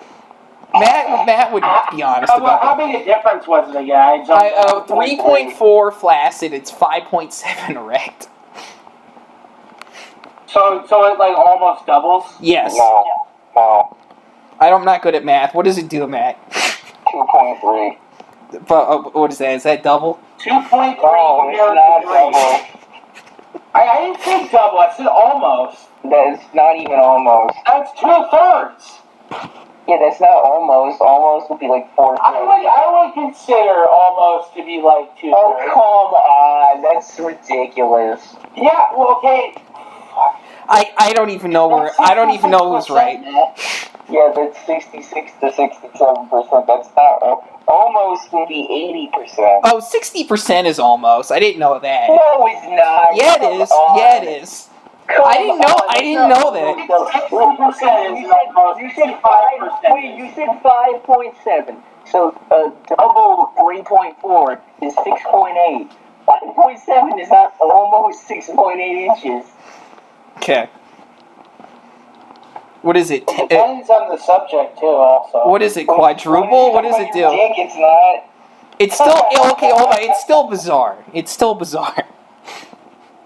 Matt would be honest about that. How big a difference was it again? 3.4 flaccid. It's 5.7 erect. So it like almost doubles? Yes. No. I'm not good at math. What does it do, Matt? 2.3. But what is that? Is that double? 2.3. No, it's not double. I didn't say double. I said almost. That's not even almost. That's 2/3. Yeah, that's not almost. Almost would be like 4/3. I would consider almost to be like 2/3. Oh, come on. That's ridiculous. Yeah, well, okay. I don't even know who's right. Yeah, that's 66 to 67%. That's not almost would be 80%. Oh, 60% is almost. I didn't know that. No, it's not. Yeah, it Come is. on. Yeah, it is. I didn't know. I didn't know that. You said 5. Wait, you said 5.7. So double 3.4 is 6.8. 5.7 is not almost 6.8 inches. Okay. What is it? It depends on the subject too. Also. What is it? Quadruple? What does it do? Dick, it's not. It's still okay. Hold on. It's still bizarre. It's still bizarre.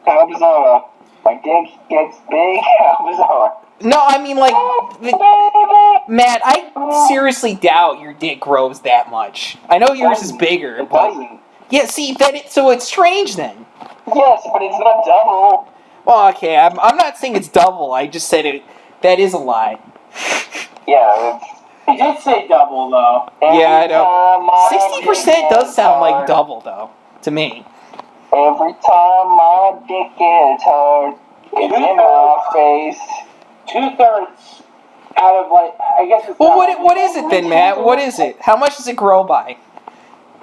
How bizarre. My dick gets big. How bizarre. No, I mean like, Matt. I seriously doubt your dick grows that much. I know yours is bigger, It but doesn't. yeah. See so it's strange then. Yes, but it's not double. Well, okay. I'm not saying it's double. I just said it. That is a lie. Yeah, He did say double though. Yeah, I know. Every time my 60% dick does gets sound like hard, double though to me. Every time my dick gets hard, it's in my face. 2/3 out of like I guess it's. Well, what is it then, Matt? What is it? How much does it grow by?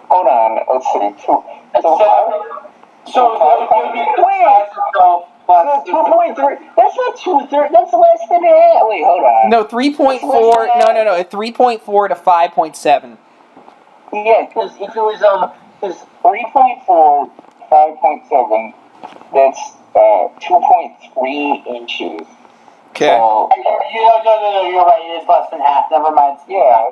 Hold on, let's see. So it would be the size of plus 2.3. That's not 2/3. That's less than half. Wait, hold on. No, 3.4. No. 3.4 to 5.7. Yeah, because if it was 3.4, 5.7, that's 2.3 inches. Okay. So, No, you're right. It is less than half. Never mind. yeah.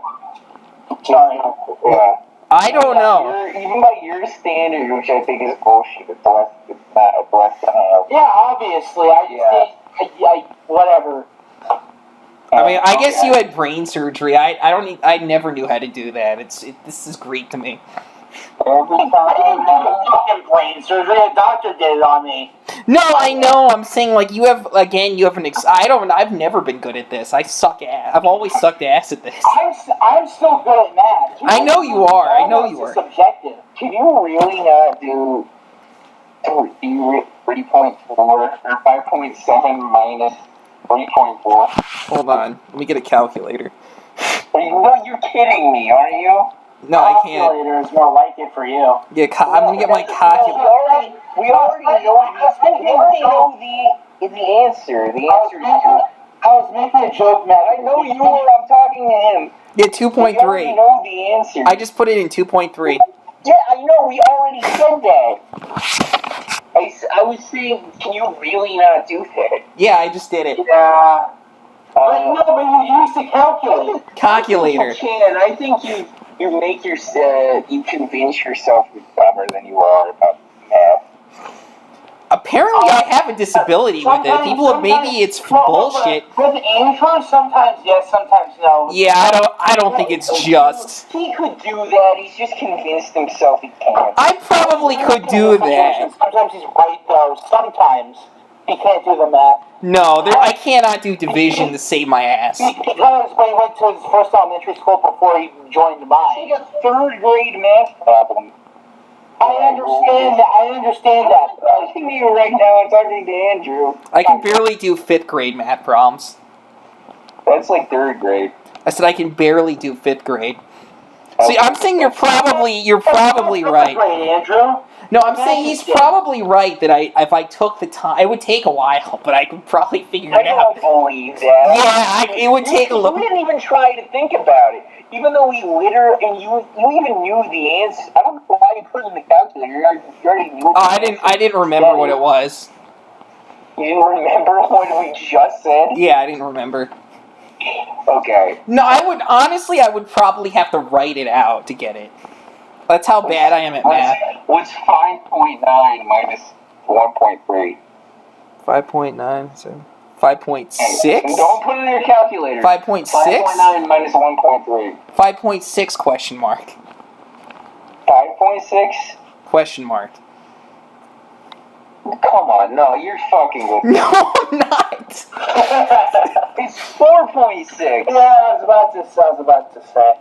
Sorry. Yeah. I don't know. Even by your standard, which I think is bullshit, it's not less than half. Yeah, obviously. I just think whatever. I mean, I guess you had brain surgery. I never knew how to do that. This is Greek to me. Every I didn't time do the fucking brain surgery. A doctor did it on me. No, I know. I'm saying like you have I've never been good at this. I suck ass. I've always sucked ass at this. I'm still good at math. I know you are. I know you are. It's subjective. can you really not do 3.4 or 5.7 minus 3.4? Hold on. Let me get a calculator. You're kidding me, aren't you? No, I can't. Calculator is more like it for you. Yeah, I'm gonna get my We calculator. already know the answer. The answer is 2. I was making a joke, Matt. I know you were. I'm talking to him. Yeah, We already 2.3. know the answer. I just put it in 2.3. Yeah, I know. We already said that. I was saying, can you really not do that? Yeah, I just did it. Yeah. But you used to calculate. Calculator. I think you can. I think you make you convince yourself you're dumber than you are about math. Apparently, I have a disability with it. People have maybe it's bullshit. With Andrew, sometimes yes, sometimes no. Yeah, I don't think it's just. He could do that. He's just convinced himself he can't. I probably could do that. Sometimes he's right though. Sometimes he can't do the math. No, I cannot do division to save my ass. Because when he went to his first elementary school before he joined He mine. got 3rd grade math problem. I understand that. I'm talking to you right now. I'm talking to Andrew. I can barely do 5th grade math problems. That's like 3rd grade. I said I can barely do 5th grade. See, I'm saying you're probably right. Great, Andrew. No, I'm saying he's probably right that if I took the time, it would take a while, but I could probably figure I it out. don't believe that. Yeah, it would take a little. You didn't even try to think about it. Even though we and you even knew the answer. I don't know why you put it in the calculator. You already knew. I didn't remember what it was. You didn't remember what we just said? Yeah, I didn't remember. Okay. No, I would probably have to write it out to get it. That's how bad I am at math. What's 5.9 minus 1.3? 5.9, so 5.6? Don't put it in your calculator. 5.6? 5.9 minus 1.3. 5.6 question mark. 5.6? Question mark. Come on, no, you're fucking with me. No, I'm not. It's 4.6. Yeah, I was about to say.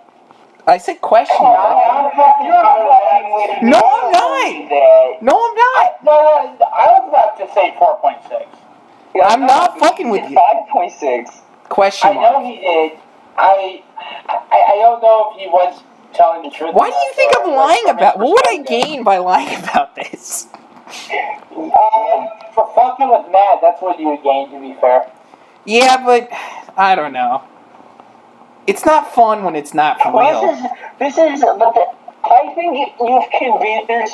I said question Come on, mark. you're fucking with me. No, I'm not. No, I'm not. No, I was about to say 4.6. Yeah, I'm not fucking with you. 5.6. Question I mark. know he did. I don't know if he was telling the truth. Why do you think I'm lying about? What would I gain by lying about this? For fucking with Matt, that's what you would gain, to be fair. Yeah, but I don't know. It's not fun when it's not for real. I think you've convinced. There's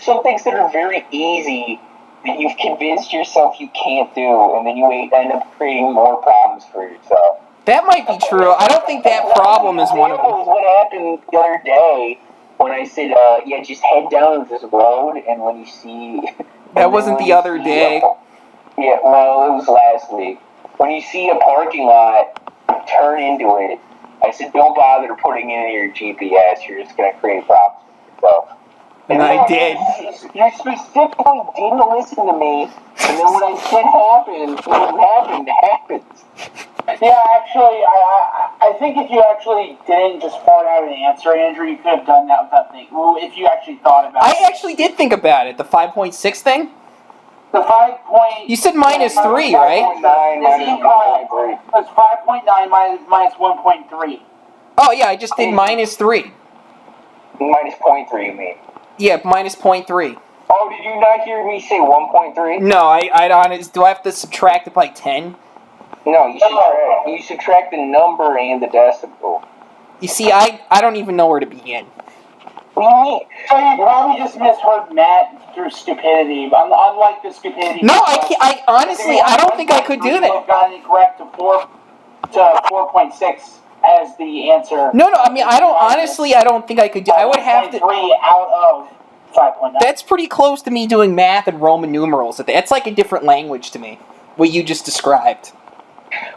some things that are very easy that you've convinced yourself you can't do, and then you end up creating more problems for yourself. That might be true. I don't think that problem is one of them. What happened the other day when I said, just head down this road, and when you see... That wasn't the other day. Yeah, well, it was last week. When you see a parking lot, turn into it. I said, don't bother putting it in your GPS. You're just going to create problems for yourself. And I did. You specifically didn't listen to me, and then when I said what happened. Yeah, actually, I think if you actually didn't just fart out an answer, Andrew, you could have done that without thinking. Well, if you actually thought about it. I actually did think about it. The 5.6 thing? The 5 point... You said minus 3, right? It's 5.9 minus 1.3. Oh, yeah, I just did minus 3. Minus 0.3, you mean? Yeah, minus 0.3. Oh, did you not hear me say 1.3? No, do I have to subtract it by 10? No, you subtract the number and the decimal. You see, I don't even know where to begin. What do you mean? So you probably just misheard Matt through stupidity. Unlike the stupidity... No, I honestly, I don't think I could do that. I've gotten it correct to 4.6 as the answer. No, I mean, I don't think I could do. I would have to... 3 out of 5.9. That's pretty close to me doing math and Roman numerals. That's like a different language to me, what you just described.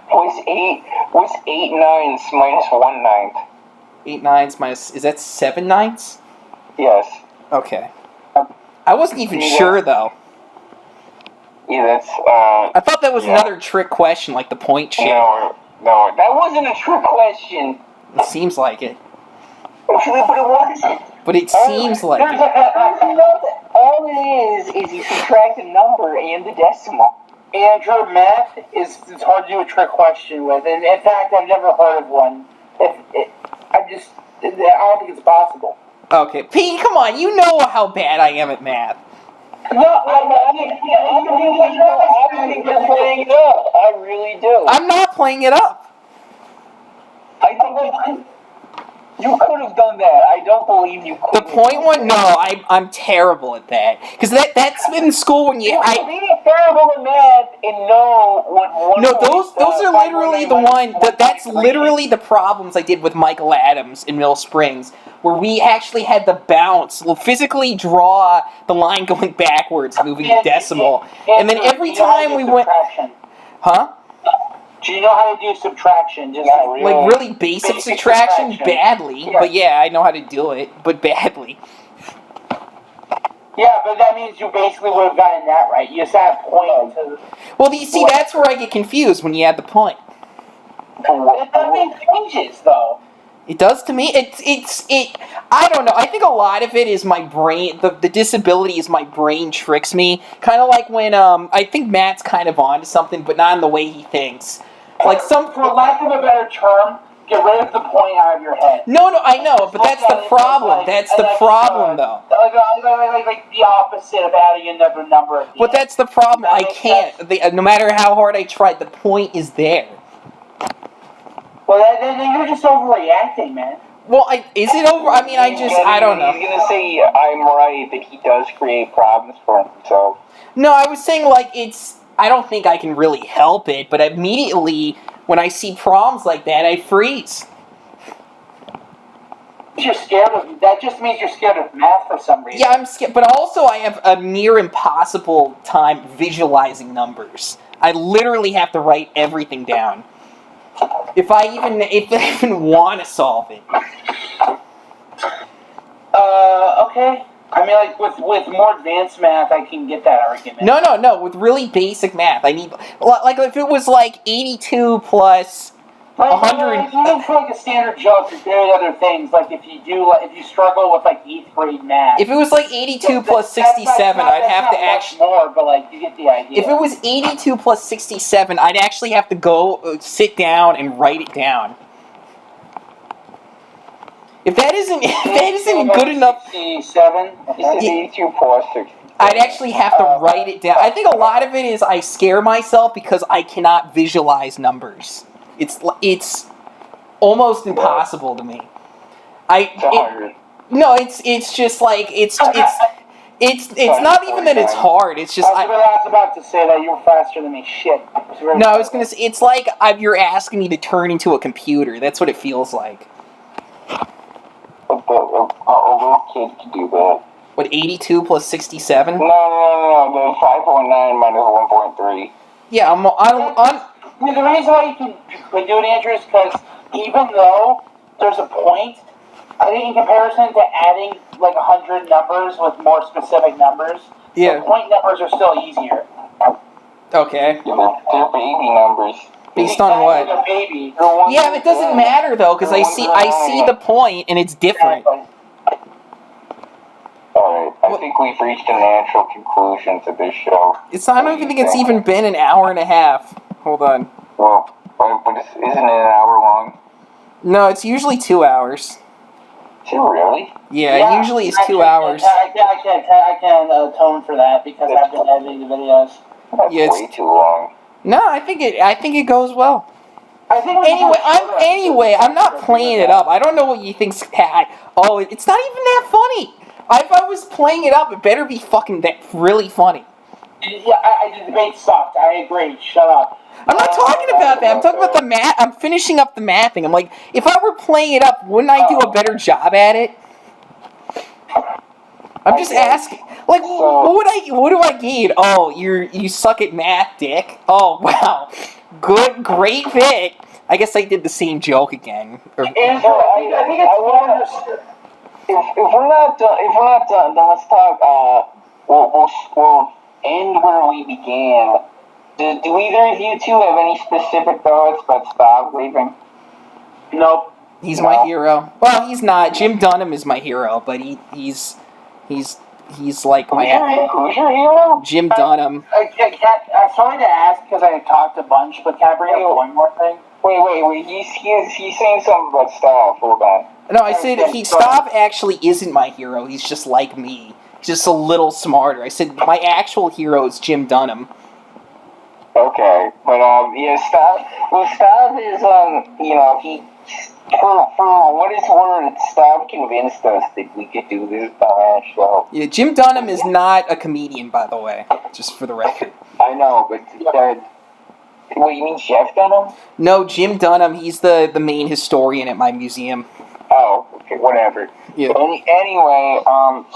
What's 8 nines minus 1 ninth? 8 nines minus... Is that 7 ninths? Yes. Okay. I wasn't even sure, though. Yeah, that's... I thought that was another trick question, like the point shit. No, that wasn't a trick question. It seems like it. But it wasn't. But it seems like it. All it is you subtract the number and the decimal. Andrew, math it's hard to do a trick question with, and in fact, I've never heard of one. I don't think it's possible. Okay, Pete, come on, you know how bad I am at math. No, I think you're playing it up. I really do. I'm not playing it up. I think you could have done that. I don't believe you could. The point one? No, I'm terrible at that. Because that's in school when you... be terrible at math and know what... No, those are literally the one... That's literally the problems I did with Michael Adams in Mill Springs, where we actually had to physically draw the line going backwards, moving the decimal. And then every time we went... Huh? Do you know how to do subtraction? Just really. Like really basic subtraction? Badly. Yeah. But yeah, I know how to do it, but badly. Yeah, but that means you basically would have gotten that right. You just had a point to... Well, you see, that's where I get confused when you add the point. That means changes, though. It does to me. I don't know. I think a lot of it is my brain. The disability is my brain tricks me. Kind of like when I think Matt's kind of onto something, but not in the way he thinks. Like For lack of a better term, get rid of the point out of your head. No, I know, but that's the problem. That's the problem, though. Like the opposite of adding another number. But that's the problem. I can't. No matter how hard I try, the point is there. Well, then you're just overreacting, man. Well, is it over? I mean, I don't know. He's gonna say I'm right that he does create problems for himself. No, I was saying like I don't think I can really help it, but immediately when I see problems like that, I freeze. You're scared of that. Just means you're scared of math for some reason. Yeah, I'm scared, but also I have a near impossible time visualizing numbers. I literally have to write everything down. If I even want to solve it. Okay. I mean, like, with more advanced math, I can get that argument. No. With really basic math, I need... Like, if it was, like, 82 plus 100... Even for, like, a standard joke, you're good at other things. Like, if you struggle with, like, 8th grade math. If it was, like, 82 plus 67, I'd have to actually... more, but, like, you get the idea. If it was 82 plus 67, I'd actually have to go sit down and write it down. If that isn't good enough, 67. It's 82 plus 60. I'd actually have to write it down. I think a lot of it is I scare myself because I cannot visualize numbers. It's almost impossible to me. No, it's just like it's not even that it's hard. It's just I was about to say that you were faster than me. Shit. No, I was gonna say it's like you're asking me to turn into a computer. That's what it feels like. A little kid can do that. What, 82 plus 67? No. The 5.9 minus 1.3. Yeah, I'm. The reason why you can do it, Andrew, is because even though there's a point, I think in comparison to adding like 100 numbers with more specific numbers, the point numbers are still easier. Okay. They're baby numbers. Based on what? Like a baby. Yeah, it doesn't matter though, because I see the point and it's different. Alright, I think we've reached a natural conclusion to this show. I don't even think it's even been an hour and a half. Hold on. Well, but isn't it an hour long? No, it's usually 2 hours. Is it really? Yeah, usually it's 2 hours. I can atone for that because I've been editing the videos. That's way too long. No, I think it goes well. I think I'm not playing it up. I don't know what you think's oh, it's not even that funny. If I was playing it up, it better be fucking really funny. Yeah, the debate sucked. I agree. Shut up. I'm not talking about that. I'm talking about the math. I'm finishing up the mapping. I'm like, if I were playing it up, wouldn't I do a better job at it? I'm just asking. Like, what do I gain? Oh, you suck at math, dick. Oh, wow. Great Vic. I guess I did the same joke again. I think it's more. If we're not done, then let's talk. We'll end where we began. Do either of you two have any specific thoughts about Stav leaving? Nope. He's my hero. Well, he's not. Jim Dunham is my hero, but he's like my. Who's your hero? Jim Dunham. I'm sorry to ask because I talked a bunch, but can I bring up one more thing? Wait. He's saying something about Stav. Hold on. No, I said Stav actually isn't my hero. He's just like me. He's just a little smarter. I said my actual hero is Jim Dunham. Okay, but Stav is he for what it's worth, Stav convinced us that we could do this show. Yeah, Jim Dunham is not a comedian, by the way, just for the record. I know, but what, you mean Jeff Dunham? No, Jim Dunham. He's the main historian at my museum. Oh, okay, whatever. Yeah. Anyway,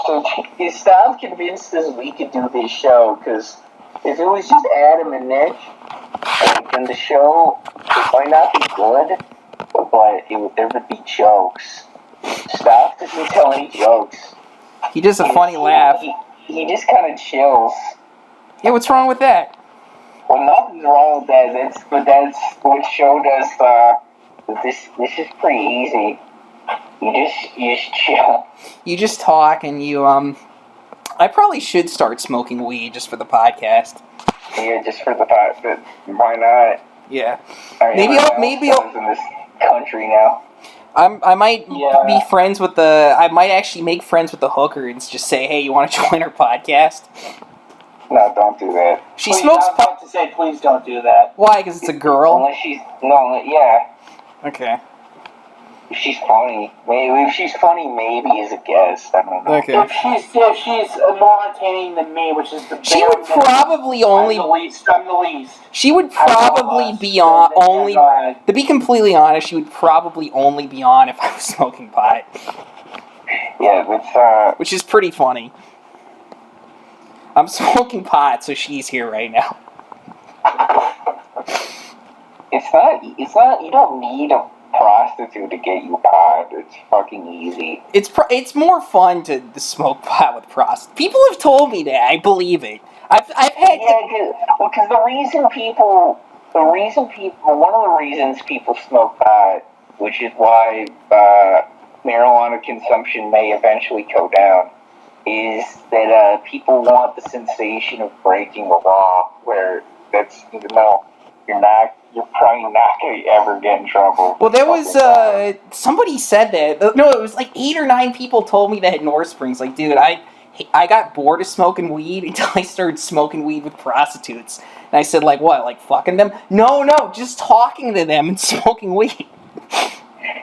so Stav convinced us we could do this show because if it was just Adam and Nick, then the show might not be good, but there would be jokes. Stav doesn't tell any jokes. He does a funny laugh. He just kind of chills. Yeah, what's wrong with that? Well, nothing's wrong with that. That's what showed us that this is pretty easy. You just chill. You just talk and you I probably should start smoking weed just for the podcast. Yeah, just for the podcast. Why not? Yeah. Maybe I'll in this country now. I might be friends with I might actually make friends with the hooker and just say, hey, you want to join our podcast? No, don't do that. She smokes pot. I was about to say, please don't do that. Why? Because it's a girl? Unless she's... No, yeah. Okay. If she's funny. Maybe if she's funny, maybe as a guest. I don't know. Okay. If she's more entertaining than me, which is the she would probably only... I'm the least. She would probably be on only... To be completely honest, she would probably only be on if I was smoking pot. Yeah, it's which is pretty funny. I'm smoking pot, so she's here right now. It's not, you don't need a prostitute to get you pot. It's fucking easy. It's more fun to smoke pot with prostitutes. People have told me that. I believe it. I've had... Yeah, because one of the reasons people smoke pot, which is why marijuana consumption may eventually go down, is that people want the sensation of breaking the law, where that's, even though you're not you're probably not gonna ever get in trouble. Well, there was somebody said that. No, it was like 8 or 9 people told me that at North Springs. Like, dude, I got bored of smoking weed until I started smoking weed with prostitutes. And I said, like, what? Like fucking them? No, just talking to them and smoking weed.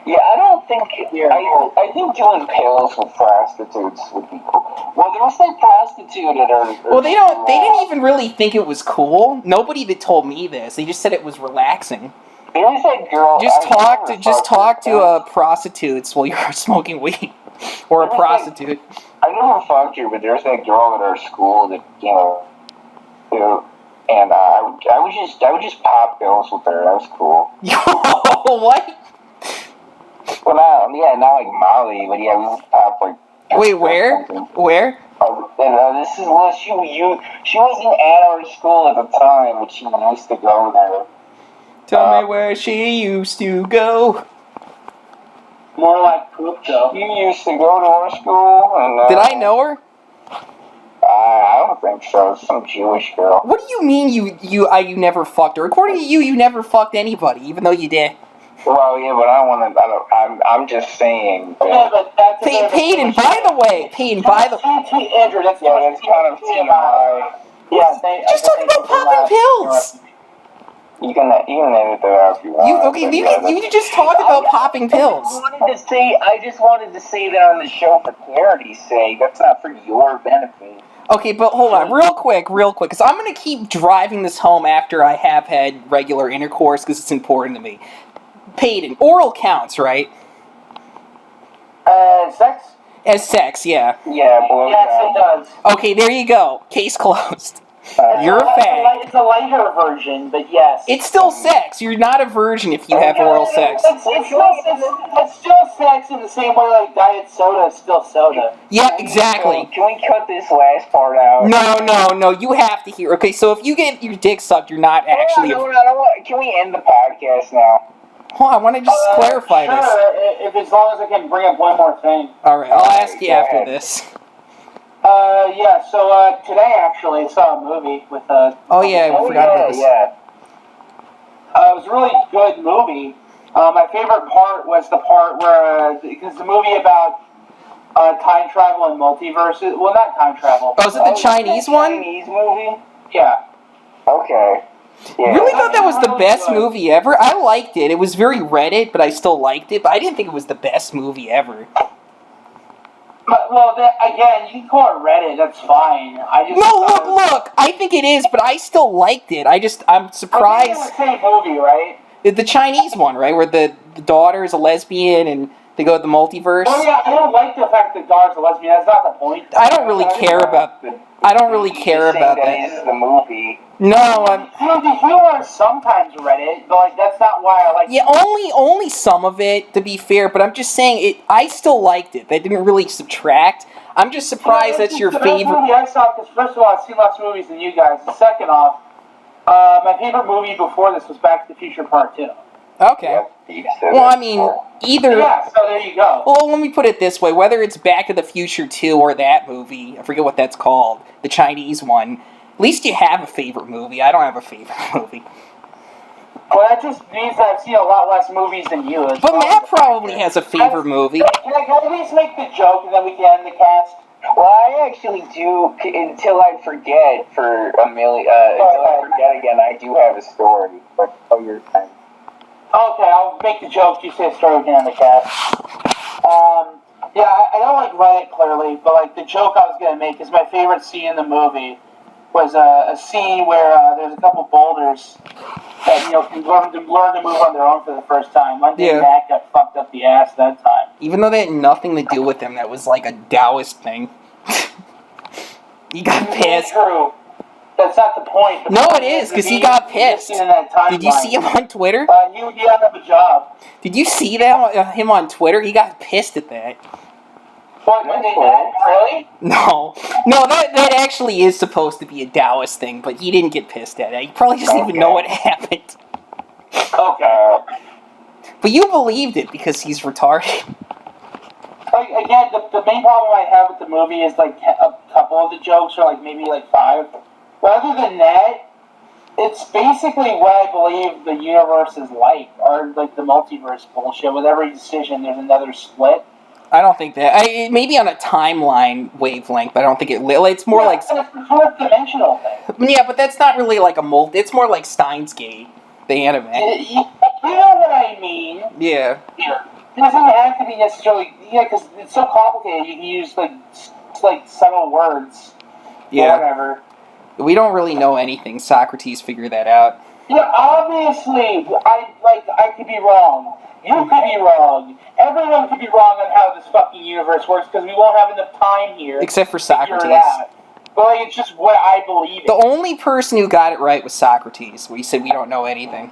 Yeah, I don't think. I think doing pills with prostitutes would be cool. Well, there was that prostitute at her. Well, they didn't even really think it was cool. Nobody that told me this. They just said it was relaxing. There was that girl. Just talk to prostitutes while you're smoking weed, or a prostitute. I never fucked her, but there's that girl at our school that and I would just pop pills with her. That was cool. Yo, what? Well, not like Molly, but yeah, we would pop like. Wait, where? Where? This is she wasn't at our school at the time, but she used to go there. Tell me where she used to go. More like poop, though. She used to go to our school, and did I know her? I don't think so. Some Jewish girl. What do you mean you never fucked her? According to you never fucked anybody, even though you did. Well, yeah, but I'm just saying. Yeah, but that's Peyton, by the way, Andrew, that's kind of TMI. Yeah, just talk about popping pills. You can edit that out if you want. You just talk about popping pills. I just wanted to say that on the show for clarity's sake. That's not for your benefit. Okay, but hold on, real quick, because I'm going to keep driving this home after I have had regular intercourse, because it's important to me. Peyton, oral counts, right? Sex? As sex, yeah. Yeah, boy. Yes, it does. Okay, there you go. Case closed. You're a fag. It's a lighter version, but yes. It's still sex. You're not a virgin if you have oral sex. It's still sex in the same way like diet soda is still soda. Yeah, exactly. Can we cut this last part out? No. You have to hear. Okay, so if you get your dick sucked, you're not actually. Can we end the podcast now? Hold on, I want to just clarify this. Sure, as long as I can bring up one more thing. Alright, I'll ask you after this. So today actually I saw a movie with Oh yeah, I forgot about this. Yeah. It was a really good movie. My favorite part was the part where, because the movie about time travel and multiverses, well not time travel. Oh, is it the Chinese one? Chinese movie? Yeah. Okay. Yeah. Really thought that was the best movie ever. I liked it. It was very Reddit, but I still liked it. But I didn't think it was the best movie ever. But, well, again, you can call it Reddit. That's fine. Look. I think it is, but I still liked it. I'm surprised. It's the same movie, right? The Chinese one, right, where the daughter is a lesbian and they go to the multiverse. Oh yeah, I don't like the fact that daughter's a lesbian. That's not the point. I don't really care about. I don't really care about that. This is the movie. No, The humor sometimes Reddit, but like that's not why I like. Yeah, only some of it, to be fair. But I'm just saying it. I still liked it. That didn't really subtract. I'm just surprised that's your favorite. The movie I saw, because first of all, I've seen lots of movies than you guys. And second off, my favorite movie before this was Back to the Future Part 2. Okay. Well, I mean, either. Yeah, so there you go. Well, let me put it this way: whether it's Back to the Future 2 or that movie, I forget what that's called, the Chinese one. At least you have a favorite movie. I don't have a favorite movie. Well, that just means that I've seen a lot less movies than you. But Matt probably has a favorite movie. Can I at least make the joke and then we can end the cast? Well, I actually do, until I forget for a million, until I forget again, I do have a story. But, your time. Okay, I'll make the joke, you say a story, we can end the cast. Yeah, I don't like Reddit clearly, but like the joke I was going to make is my favorite scene in the movie was a scene where there's a couple boulders that, can learn to move on their own for the first time. One day Matt got fucked up the ass that time. Even though they had nothing to do with them, that was like a Taoist thing. He got pissed. True. That's not the point. No, it is, because he got pissed. Did you see him on Twitter? He didn't have a job. Did you see that him on Twitter? He got pissed at that. What, really? No, that actually is supposed to be a Taoist thing, but he didn't get pissed at it. He probably doesn't even know what happened. Okay. But you believed it because he's retarded. Again, the main problem I have with the movie is like a couple of the jokes, or like maybe like 5. But other than that, It's basically what I believe the universe is like, or like the multiverse bullshit. With every decision, there's another split. I don't think that. Maybe on a timeline wavelength, but I don't think it's more like. It's a fourth dimensional thing. Yeah, but that's not really like a multi. It's more like Steins Gate, the anime. You know what I mean? Yeah. It doesn't have to be necessarily, because it's so complicated. You can use like subtle words. Yeah. Or whatever. We don't really know anything. Socrates figured that out. Yeah, obviously, I could be wrong. You could be wrong. Everyone could be wrong on how this fucking universe works because we won't have enough time here. Except for to figure Socrates. it out. But like, it's just what I believe in. The only person who got it right was Socrates, where he said we don't know anything.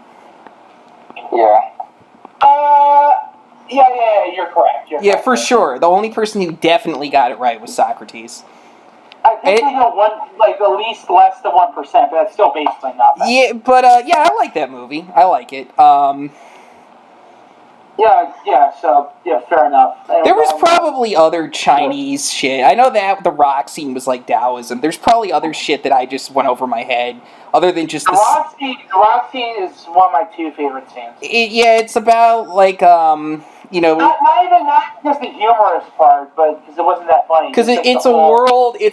Yeah. Yeah, you're correct. Yeah, for sure. The only person who definitely got it right was Socrates. I think we know at least less than 1%, but that's still basically nothing. Yeah, but yeah, I like that movie. I like it. So fair enough. There was probably other Chinese shit. I know that the rock scene was like Taoism. There's probably other shit that I just went over my head, other than just the rock scene is one of my two favorite scenes. It's about like not just the humorous part, but because it wasn't that funny. Because it's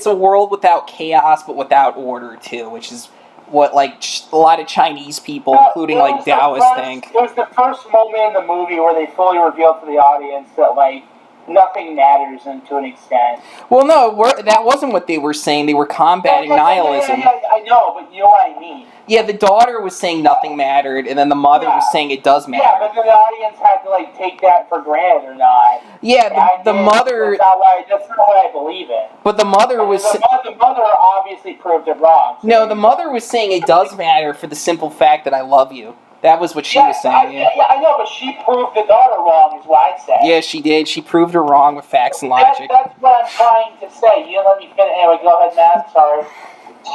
a world without chaos, but without order too, which is what like a lot of Chinese people, including like Taoists, think. It was the first moment in the movie where they fully revealed to the audience that like nothing matters, and to an extent. Well, no, that wasn't what they were saying. They were combating nihilism. Yeah, I know, but you know what I mean. Yeah, the daughter was saying nothing mattered, and then the mother was saying it does matter. Yeah, but then the audience had to like take that for granted or not. Yeah, the mother. That's not what I believe in. But the mother was. The mother obviously proved it wrong. So no, the mother was saying it does matter for the simple fact that I love you. That was what she was saying. Yeah, I know, but she proved the daughter wrong, is what I said. Yeah, she did. She proved her wrong with facts and logic. That's what I'm trying to say. You didn't let me finish. Anyway, go ahead, Matt. Sorry.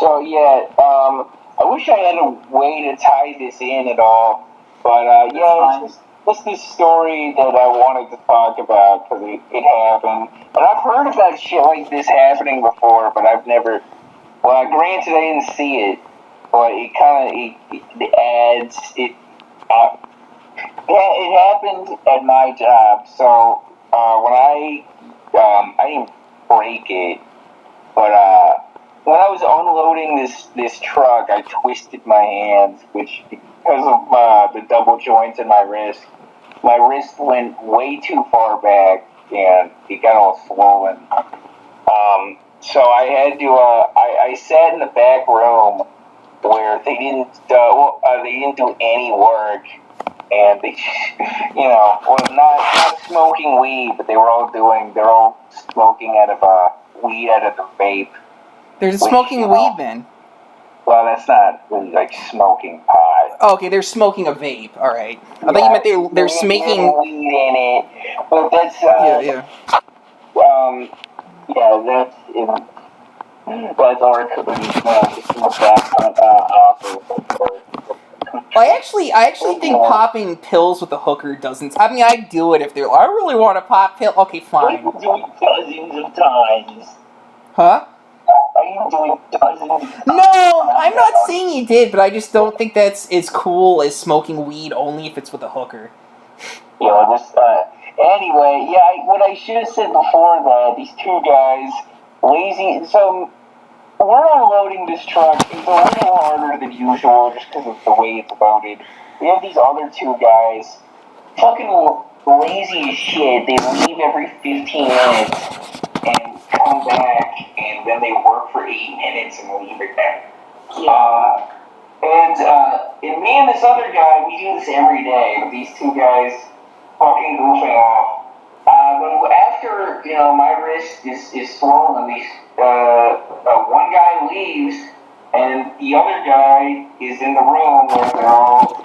So yeah, I wish I had a way to tie this in at all, but it's just this story that I wanted to talk about because it happened, and I've heard about shit like this happening before, but I've never. Well, granted, I didn't see it, but it kind of adds it. It happened at my job, so when I didn't break it, but when I was unloading this truck, I twisted my hands, which because of the double joints in my wrist went way too far back, and it got all swollen. So I had to. I sat in the back room where they didn't do any work, and they, not smoking weed, but they're all smoking out of weed out of the vape. They're smoking weed then. Well, that's not really like smoking pot. Oh, okay, they're smoking a vape. All right. I thought you meant they're smoking weed in it, but that's yeah. That's in. That's our I actually think popping pills with a hooker doesn't. I mean, I'd do it if they're. I really want to pop pill. Okay, fine. I've been doing dozens of times. Huh? I've been doing dozens of times. No, I'm not saying you did, but I just don't think that's as cool as smoking weed only if it's with a hooker. Anyway, what I should have said before that, these two guys, lazy, so we're unloading this truck, it's a little harder than usual just because of the way it's loaded. We have these other two guys, fucking lazy as shit, they leave every 15 minutes and come back, and then they work for 8 minutes and leave again. And me and this other guy, we do this every day, but these two guys fucking goofing off. After, my wrist is swollen, one guy leaves, and the other guy is in the room where they're all,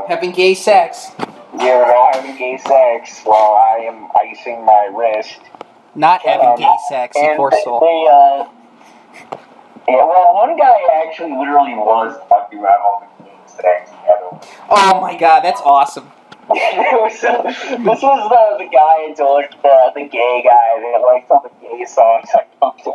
having gay sex. Yeah, they're all having gay sex while I am icing my wrist. Not having gay sex, you poor soul. One guy actually literally was talking about all the gay sex together. Oh my god, that's awesome. This was the guy I told the gay guy that liked all the gay songs I talked to.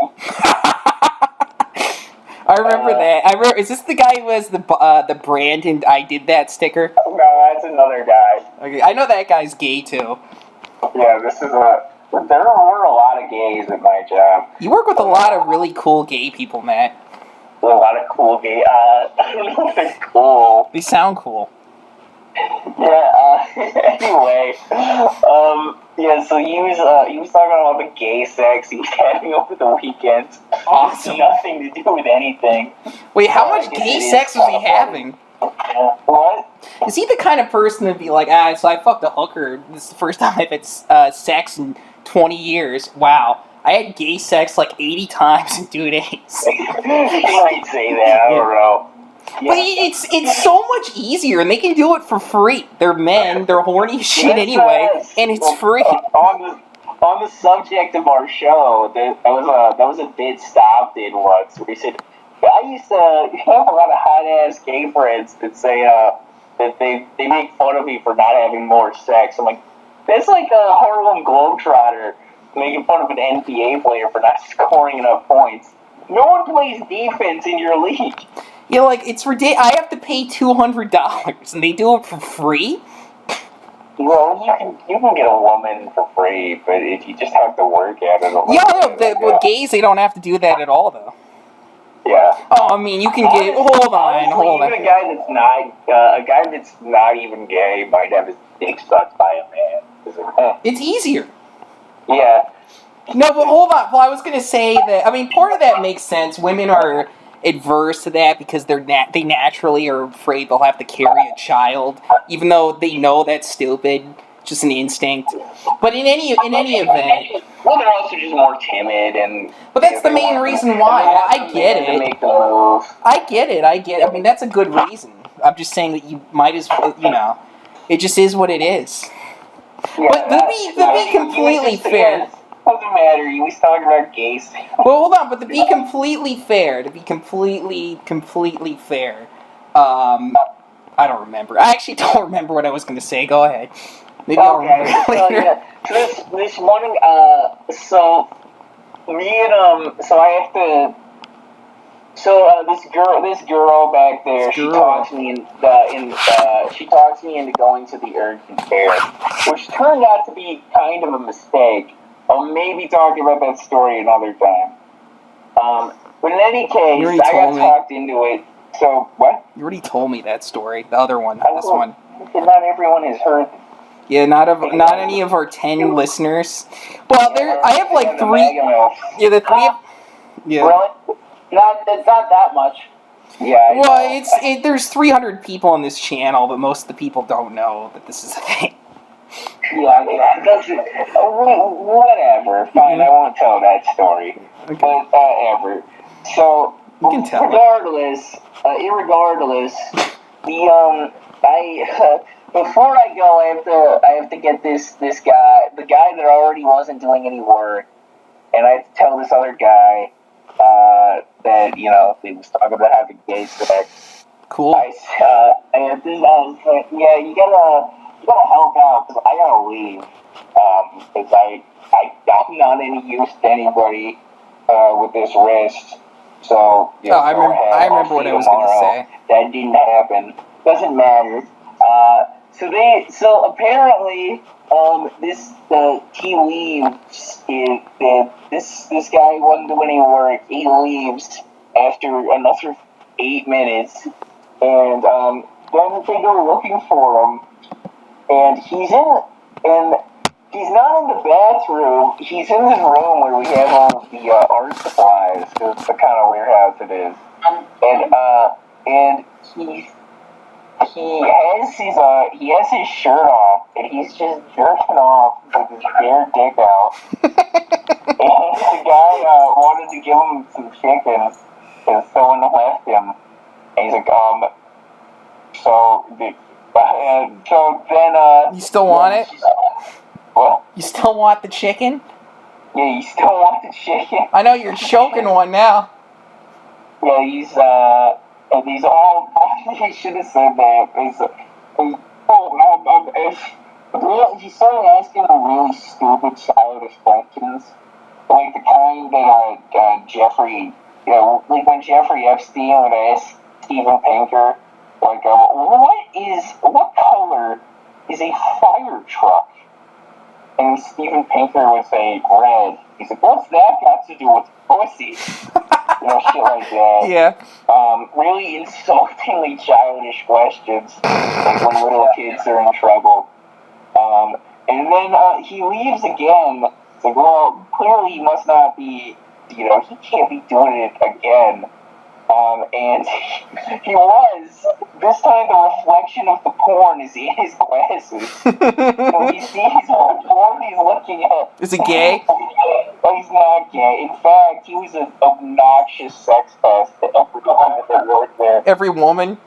I remember that. I remember. Is this the guy who has the brand and I did that sticker? No, that's another guy. Okay, I know that guy's gay too. Yeah, this is a. There were a lot of gays at my job. You work with a lot of really cool gay people, Matt. A lot of cool gay. I don't know if they're cool. They sound cool. Yeah. Anyway, yeah. So he was talking about all the gay sex he was having over the weekend. Awesome. Nothing to do with anything. Wait, how much gay sex was he having? What? Is he the kind of person to be like, so I fucked a hooker. This is the first time I've had sex in 20 years. Wow. I had gay sex like 80 times in 2 days. You might say that. I don't know. Yeah. But it's so much easier, and they can do it for free. They're men, they're horny as shit anyway, and it's free. On the subject of our show, that was a bit Stav did once. Where he said, I used to have a lot of hot ass gay friends that say that they make fun of me for not having more sex. I'm like, that's like a Harlem Globetrotter making fun of an NBA player for not scoring enough points. No one plays defense in your league. Yeah, like, it's ridiculous. I have to pay $200, and they do it for free? Well, you can get a woman for free, but if you just have to work at it. With gays, they don't have to do that at all, though. Yeah. Oh, I mean, you can get. Hold on. Even a guy that's not even gay might have his dick sucked by a man. It's easier. Yeah. No, but hold on. Well, I was gonna say that. I mean, part of that makes sense. Women are adverse to that because they naturally are afraid they'll have to carry a child, even though they know that's stupid. Just an instinct. But in any event, well, they're also just more timid and. But that's the main reason why. I get it. Make the move. I get it. I mean, that's a good reason. I'm just saying that you might as well, it just is what it is. Yeah, but to be completely fair. Doesn't matter. You was talking about gays. Well, hold on. But to be completely fair, I don't remember. I actually don't remember what I was going to say. Go ahead. Maybe I'll remember later. Yeah. This morning, so I have to. So this girl back there, she talks me into going to the urgent care, which turned out to be kind of a mistake. I'll maybe talk about that story another time. But in any case, I got talked into it. So what? You already told me that story. The other one, this one. Not everyone has heard. Yeah, not any of our 10 listeners. Well, I have like 3. Yeah, the 3. Yeah. Really? It's not that much. Yeah. Well, there's 300 people on this channel, but most of the people don't know that this is a thing. Yeah, whatever. Fine, I won't tell that story. Okay. But whatever. So, you can tell. Irregardless, before I go, I have to get this guy, the guy that already wasn't doing any work, and I have to tell this other guy that he was talking about having gay sex. Cool. Yeah, you gotta help out because I gotta leave because I'm not any use to anybody with this wrist. So I remember what I was gonna say. That didn't happen. Doesn't matter. So apparently he leaves. This guy wasn't doing any work. He leaves after another 8 minutes, and then they go looking for him. And he's not in the bathroom. He's in this room where we have all of the art supplies. It's the kind of warehouse it is. And he has his shirt off, and he's just jerking off with his bare dick out. And the guy wanted to give him some chicken, and someone left him. And he's like, so then, you still want it? What? You still want the chicken? Yeah, you still want the chicken? I know you're choking one now. Yeah, he's all. He should have said that. He started asking really stupid, childish questions, like the kind that Jeffrey like when Jeffrey Epstein would ask Steven Pinker, like, what color is a fire truck? And Steven Pinker would say red. He's like, what's that got to do with pussy? Shit like that. Yeah. Really insultingly childish questions, like when little kids are in trouble. And then he leaves again. It's like, well, clearly he must not be, he can't be doing it again. And he was. This time the reflection of the porn is in his glasses. So he sees what porn he's looking at. Is he gay? Oh, he's not gay. In fact, he was an obnoxious sex pest to everyone that worked there. Every woman?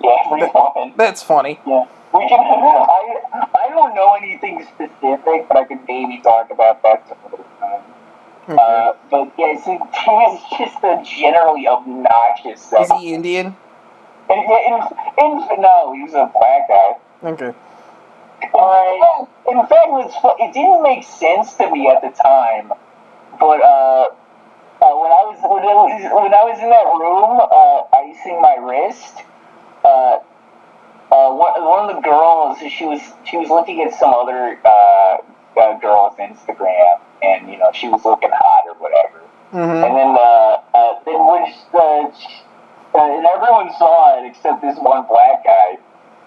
Yeah, every woman. That's funny. Yeah. I don't know anything specific, but I could maybe talk about that some other time. Okay. But yeah, so he was just a generally obnoxious sex. Is he Indian? No, he was a black guy. Okay. In fact, it didn't make sense to me at the time, but when I was in that room icing my wrist, one of the girls, she was looking at some other girl's Instagram, and she was looking hot or whatever. Mm-hmm. And then everyone saw it except this one black guy.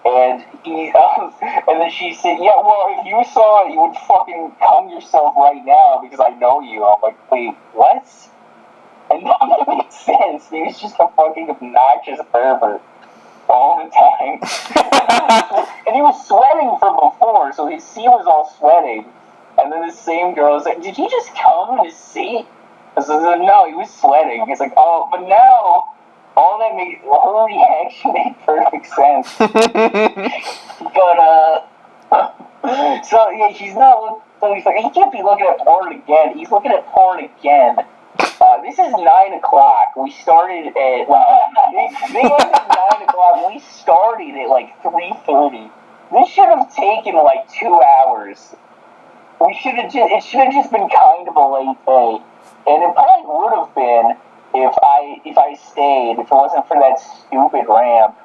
And and then she said, yeah, well, if you saw it, you would fucking cum yourself right now because I know you. I'm like, wait, what? And none of it made sense. He was just a fucking obnoxious pervert all the time. And he was sweating from before, so his seat was all sweating. And then the same girl was like, did he just cum in his seat? I said, no, he was sweating. He's like, oh, but now... all that whole reaction made perfect sense. But, so, yeah, he's like, he can't be looking at porn again. He's looking at porn again. This is 9 o'clock. We started at, they ended at 9 o'clock. We started at, 3:30. This should have taken, 2 hours. It should have just been kind of a late day. And it probably would have been if I stayed, if it wasn't for that stupid ramp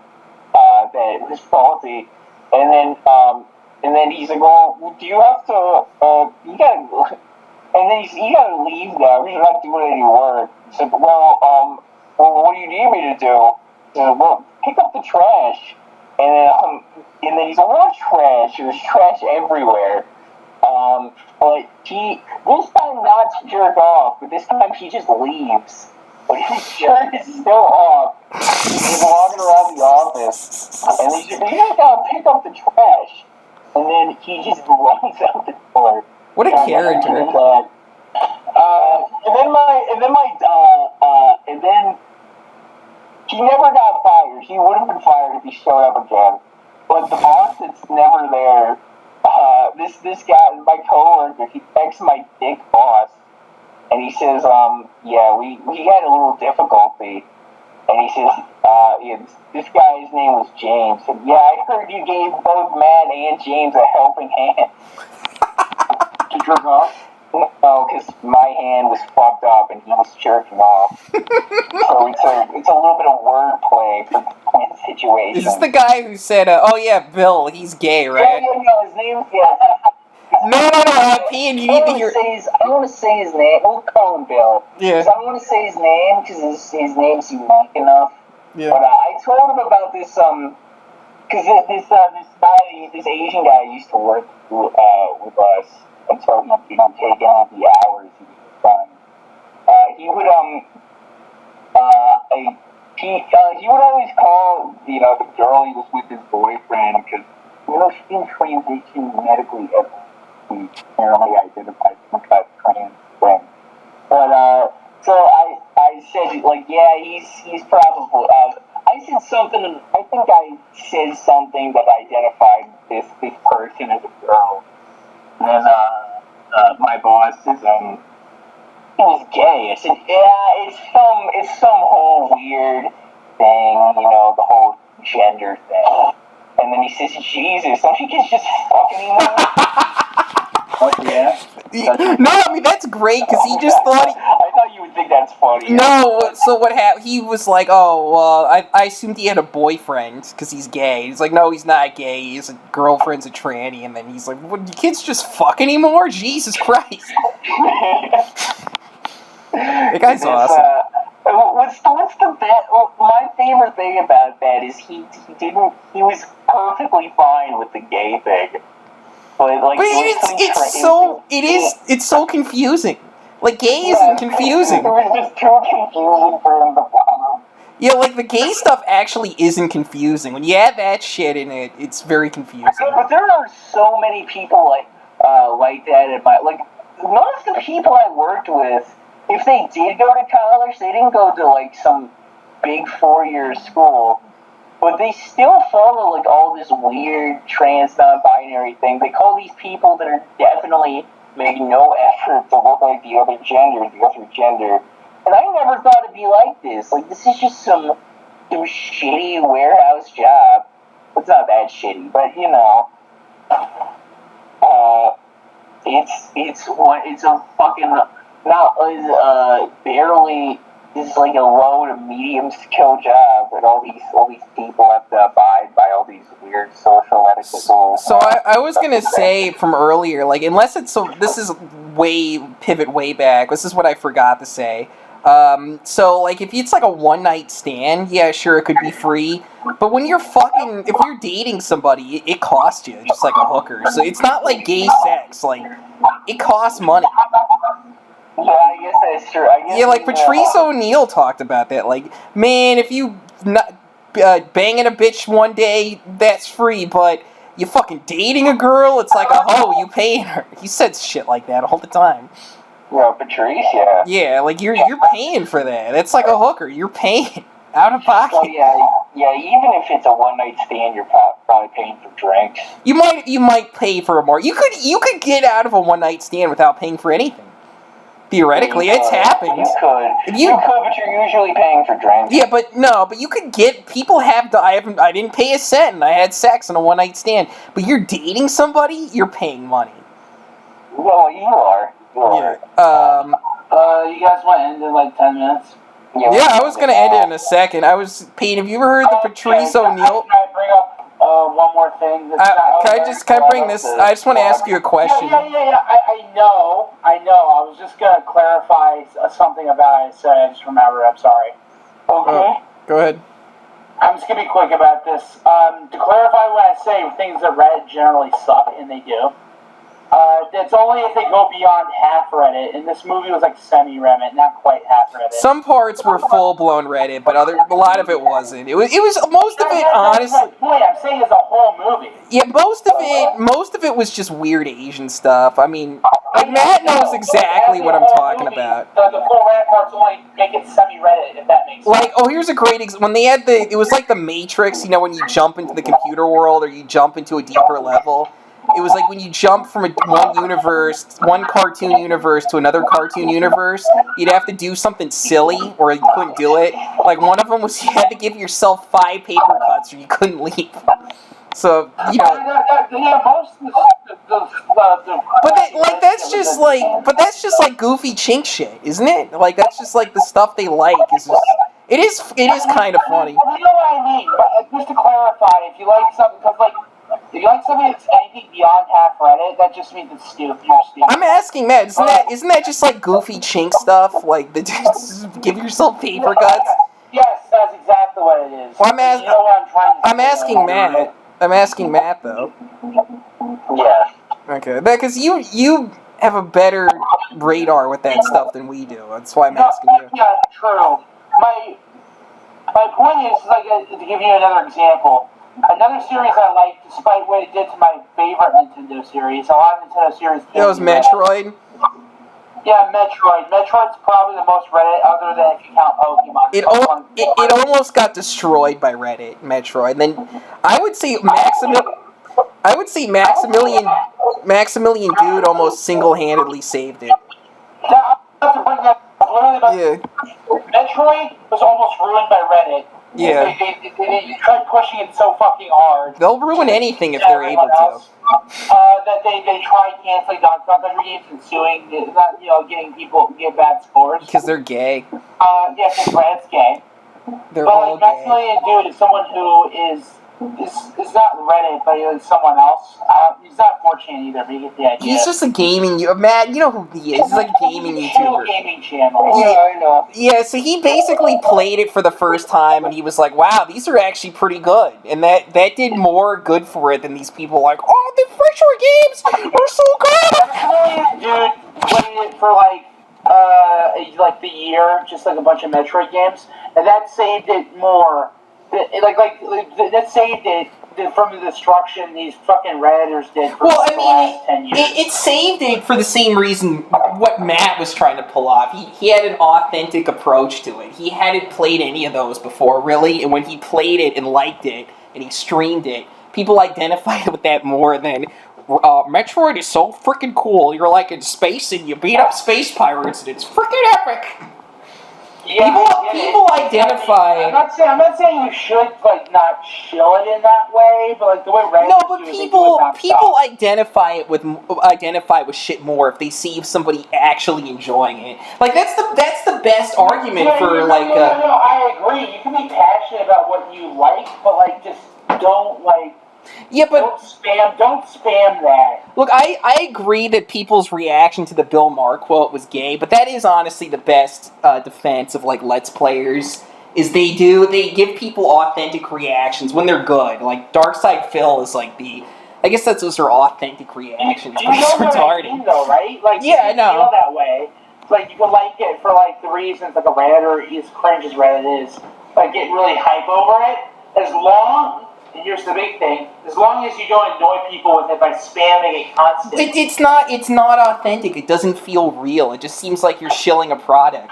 that was faulty. And then he's like, well, do you have to, you gotta, and then you gotta leave now, because you're not doing any work. He's like, well, what do you need me to do? He's like, well, pick up the trash. And then he's like, what trash? There's trash everywhere. But this time not to jerk off, but this time he just leaves. But his shirt is still off. He's walking around the office. And he's like, you just gotta pick up the trash. And then he just runs out the door. What a character. And then he never got fired. He would have been fired if he showed up again. But the boss that's never there, this guy, my coworker, he texts my dick boss. And he says, yeah, we had a little difficulty. And he says, this guy's name was James. And, yeah, I heard you gave both Matt and James a helping hand. To jerk off? No, because my hand was fucked up and he was jerking off. So it's a little bit of wordplay for the situation. Is this the guy who said, oh yeah, Bill, he's gay, right? Yeah, his name's, No, Ian, you need to hear... I don't want to say his name. We'll call him Bill. Yeah. I don't want to say his name because his name's unique enough. Yeah. But I told him about this, because this Asian guy used to work with us. I told him he would take all the hours he was done. He would always call, the girl he was with his boyfriend because, she's in transition medically every week. Apparently identified some kind of trans thing. But, so I said, yeah, he's probably, I said something, I think I said something that identified this person as a girl. And then, my boss says, he was gay. I said, yeah, it's some whole weird thing, the whole gender thing. And then he says, Jesus, don't you kids just fuck anymore? Oh, yeah? No, I mean, that's great, because he just thought he... I thought you would think that's funny. No, so what happened? He was like, oh, well, I assumed he had a boyfriend because he's gay. He's like, no, he's not gay. His girlfriend's a tranny. And then he's like, what, do kids just fuck anymore? Jesus Christ. That guy's awesome. What's the best? Well, my favorite thing about that is he was perfectly fine with the gay thing, but like it's so confusing. Like gay isn't confusing. It was just too confusing for him to follow. Yeah, like the gay stuff actually isn't confusing. When you add that shit in it, it's very confusing. But there are so many people like that in my most of the people I worked with. If they did go to college, they didn't go to, like, some big 4-year school, but they still follow, like, all this weird trans non-binary thing. They call these people that are definitely making no effort to look like the other gender. And I never thought it'd be like this. Like, this is just some shitty warehouse job. It's not that shitty, but, you know, it's a fucking... barely is like a low to medium skill job, and all these people have to abide by all these weird social etiquette. So I was gonna say from earlier, like unless it's this is pivot way back. This is what I forgot to say. So like if it's like a one night stand, yeah, sure it could be free. But when if you're dating somebody, it costs you just like a hooker. So it's not like gay sex. Like it costs money. Yeah, I guess that's true. Yeah, like Patrice O'Neal talked about that. Like, man, if you not banging a bitch one day, that's free, but you fucking dating a girl, it's like a hoe, you paying her. He said shit like that all the time. Yeah, Patrice, yeah. Yeah, like you're paying for that. It's like a hooker. You're paying out of pocket. Well, yeah. Even if it's a one night stand, you're probably paying for drinks. You might pay for more. You could get out of a one night stand without paying for anything. Theoretically, it's happened. You could, but you're usually paying for drinks. Yeah, but you could get, people have, I didn't pay a cent and I had sex on a one night stand, but you're dating somebody, you're paying money. Well, you are. Yeah. You guys want to end in like 10 minutes? Yeah, I was going to end it in a second. Payne, have you ever heard the Patrice O'Neal? Can I bring up one more thing? Can I bring this? I just want to ask you a question. Yeah. I know. I was just going to clarify something about it, so I just remembered. I'm sorry. Okay. Go ahead. I'm just going to be quick about this. To clarify what I say, things that Reddit generally suck, and they do. That's only if they go beyond half Reddit, and this movie was like semi-Reddit, not quite half Reddit. Some parts were full-blown Reddit, but a lot of it wasn't. It was most of it, honestly. That's my point. I'm saying it's a whole movie. Yeah, most of it was just weird Asian stuff. I mean, like Matt knows exactly what I'm talking about. The full Reddit parts only make it semi-Reddit, if that makes sense. Like, here's a great example. When they had it was like the Matrix, you know, when you jump into the computer world or you jump into a deeper level. It was like when you jump from one cartoon universe to another cartoon universe, you'd have to do something silly or you couldn't do it. Like one of them was you had to give yourself 5 paper cuts or you couldn't leave. So, you know. But that's just like goofy chink shit, isn't it? Like that's just like the stuff they like is just. It is kind of funny. You know what I mean? But just to clarify, if you like something, because like. If you like something that's anything beyond half Reddit, that just means it's stupid. You're stupid. I'm asking Matt, isn't that just like goofy chink stuff? Like, give yourself paper cuts? Yes, that's exactly what it is. Well, you know what I'm trying to I'm asking Matt. I'm asking Matt, though. Yeah. Okay, because you have a better radar with that stuff than we do. That's why I'm asking you. Yeah, true. My point is, like, to give you another example, another series I like, despite what it did to my favorite Nintendo series, a lot of Nintendo series... That was Metroid? Yeah, Metroid. Metroid's probably the most Reddit, other than if you count Pokemon. It almost got destroyed by Reddit, Metroid. And then I would say Maximilian Dude almost single-handedly saved it. Yeah, Metroid was almost ruined by Reddit. Yeah. They tried pushing it so fucking hard. They'll ruin anything if they're able to. That they tried canceling non-country games and suing, not getting people get bad scores. Because they're gay. Yeah, because Brad's gay. They're But all like gay. Maximilian Dude is someone who is not Reddit, but he's someone else. He's not 4chan either, but you get the idea. He's just a gaming. Matt, you know who he is? He's like a gaming YouTuber. Gaming channel. Yeah, I know. Yeah, so he basically played it for the first time, and he was like, "Wow, these are actually pretty good," and that did more good for it than these people like, "Oh, the retro games are so good." Maximilian Dude played it for like the year, just like a bunch of Metroid games, and that saved it more. That saved it from the destruction these fucking Redditors did for the last 10 years. It saved it for the same reason what Matt was trying to pull off. He had an authentic approach to it. He hadn't played any of those before, really, and when he played it and liked it, and he streamed it, people identified with that more than, Metroid is so freaking cool. You're like in space and you beat up space pirates and it's freaking epic. Yeah, people identify. I'm not saying you should not shill it in that way, but like the way Reddit. No, but people identify with shit more if they see somebody actually enjoying it. Like that's the best argument for like. No, I agree. You can be passionate about what you like, but like just don't like. Yeah, but don't spam that. Look, I agree that people's reaction to the Bill Maher quote was gay, but that is honestly the best defense of like Let's Players. Is they give people authentic reactions when they're good. Like Darkside Phil is like I guess those are authentic reactions. You know what I mean, though, right? Like yeah, I know. Feel that way. Like you can like it for like the reasons like a Redditor as cringe as Reddit is, like get really hype over it. As long. And here's the big thing: as long as you don't annoy people with it by spamming it constantly. It's not authentic. It doesn't feel real. It just seems like you're shilling a product.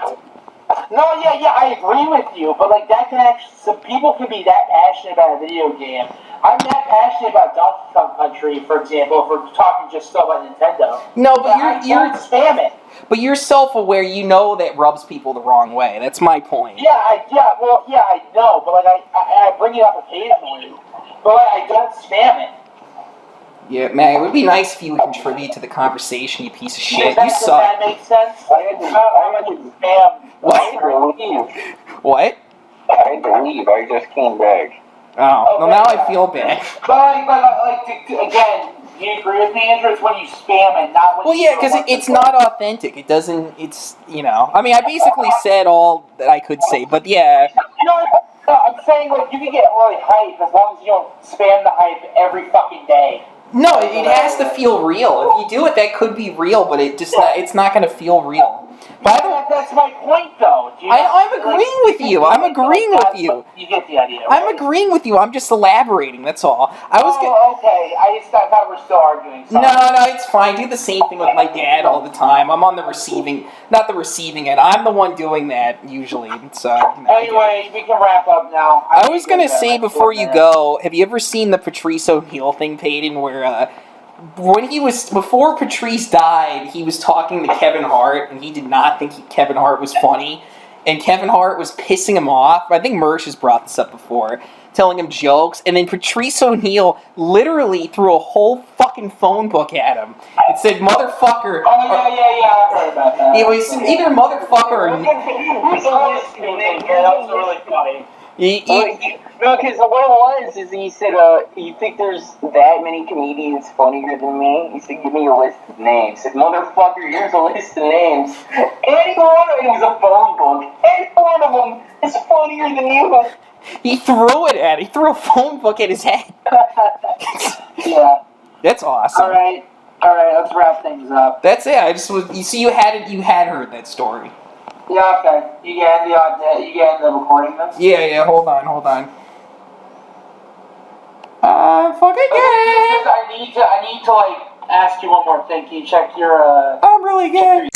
No, yeah, I agree with you, but like that can actually, some people can be that passionate about a video game. I'm that passionate about Donkey Kong Country, for example, if we're talking just still about Nintendo. No, but you're spam it. But you're self-aware. You know that rubs people the wrong way. That's my point. I know, but like I bring it up occasionally, but like I don't spam it. Yeah, man, it would be nice if you would contribute to the conversation, you piece of shit. Does You suck. that make sense? I would spam. What? I had to leave. I just came back. Oh, well, now I feel bad. But again, do you agree with me, Andrew? It's when you spam it, not when Well, yeah, because it's not authentic. It doesn't, I mean, I basically said all that I could say, but yeah. I'm saying, like, you can get really hype as long as you don't spam the hype every fucking day. No, it has to feel real. If you do it, that could be real, but it's not going to feel real. That's my point, though. I'm agreeing with you. I'm agreeing with you. You get the idea. I'm agreeing with you. I'm just elaborating. That's all. Okay. I thought we're still arguing. Sorry. No, it's fine. I do the same thing with my dad all the time. I'm on the not the receiving end. I'm the one doing that usually. So anyway, we can wrap up now. I was gonna say before you go, have you ever seen the Patrice O'Neal thing, Peyton, where before Patrice died, he was talking to Kevin Hart, and he did not think Kevin Hart was funny, and Kevin Hart was pissing him off. I think Mersh has brought this up before, telling him jokes, and then Patrice O'Neal literally threw a whole fucking phone book at him. It said, "Motherfucker." Oh, yeah, I've heard about that. It was either motherfucker or... That was really funny. No, because what it was is he said, you think there's that many comedians funnier than me? He said, give me a list of names. He said, motherfucker, here's a list of names. Any one of them is a phone book. Any one of them is funnier than you. He threw it at him. He threw a phone book at his head. Yeah. That's awesome. All right, let's wrap things up. That's it. You see, you had heard that story. Yeah, okay. You get the recording then? Yeah, hold on. Fucking gay. I need to like ask you one more thing. Can you check your I'm really gay.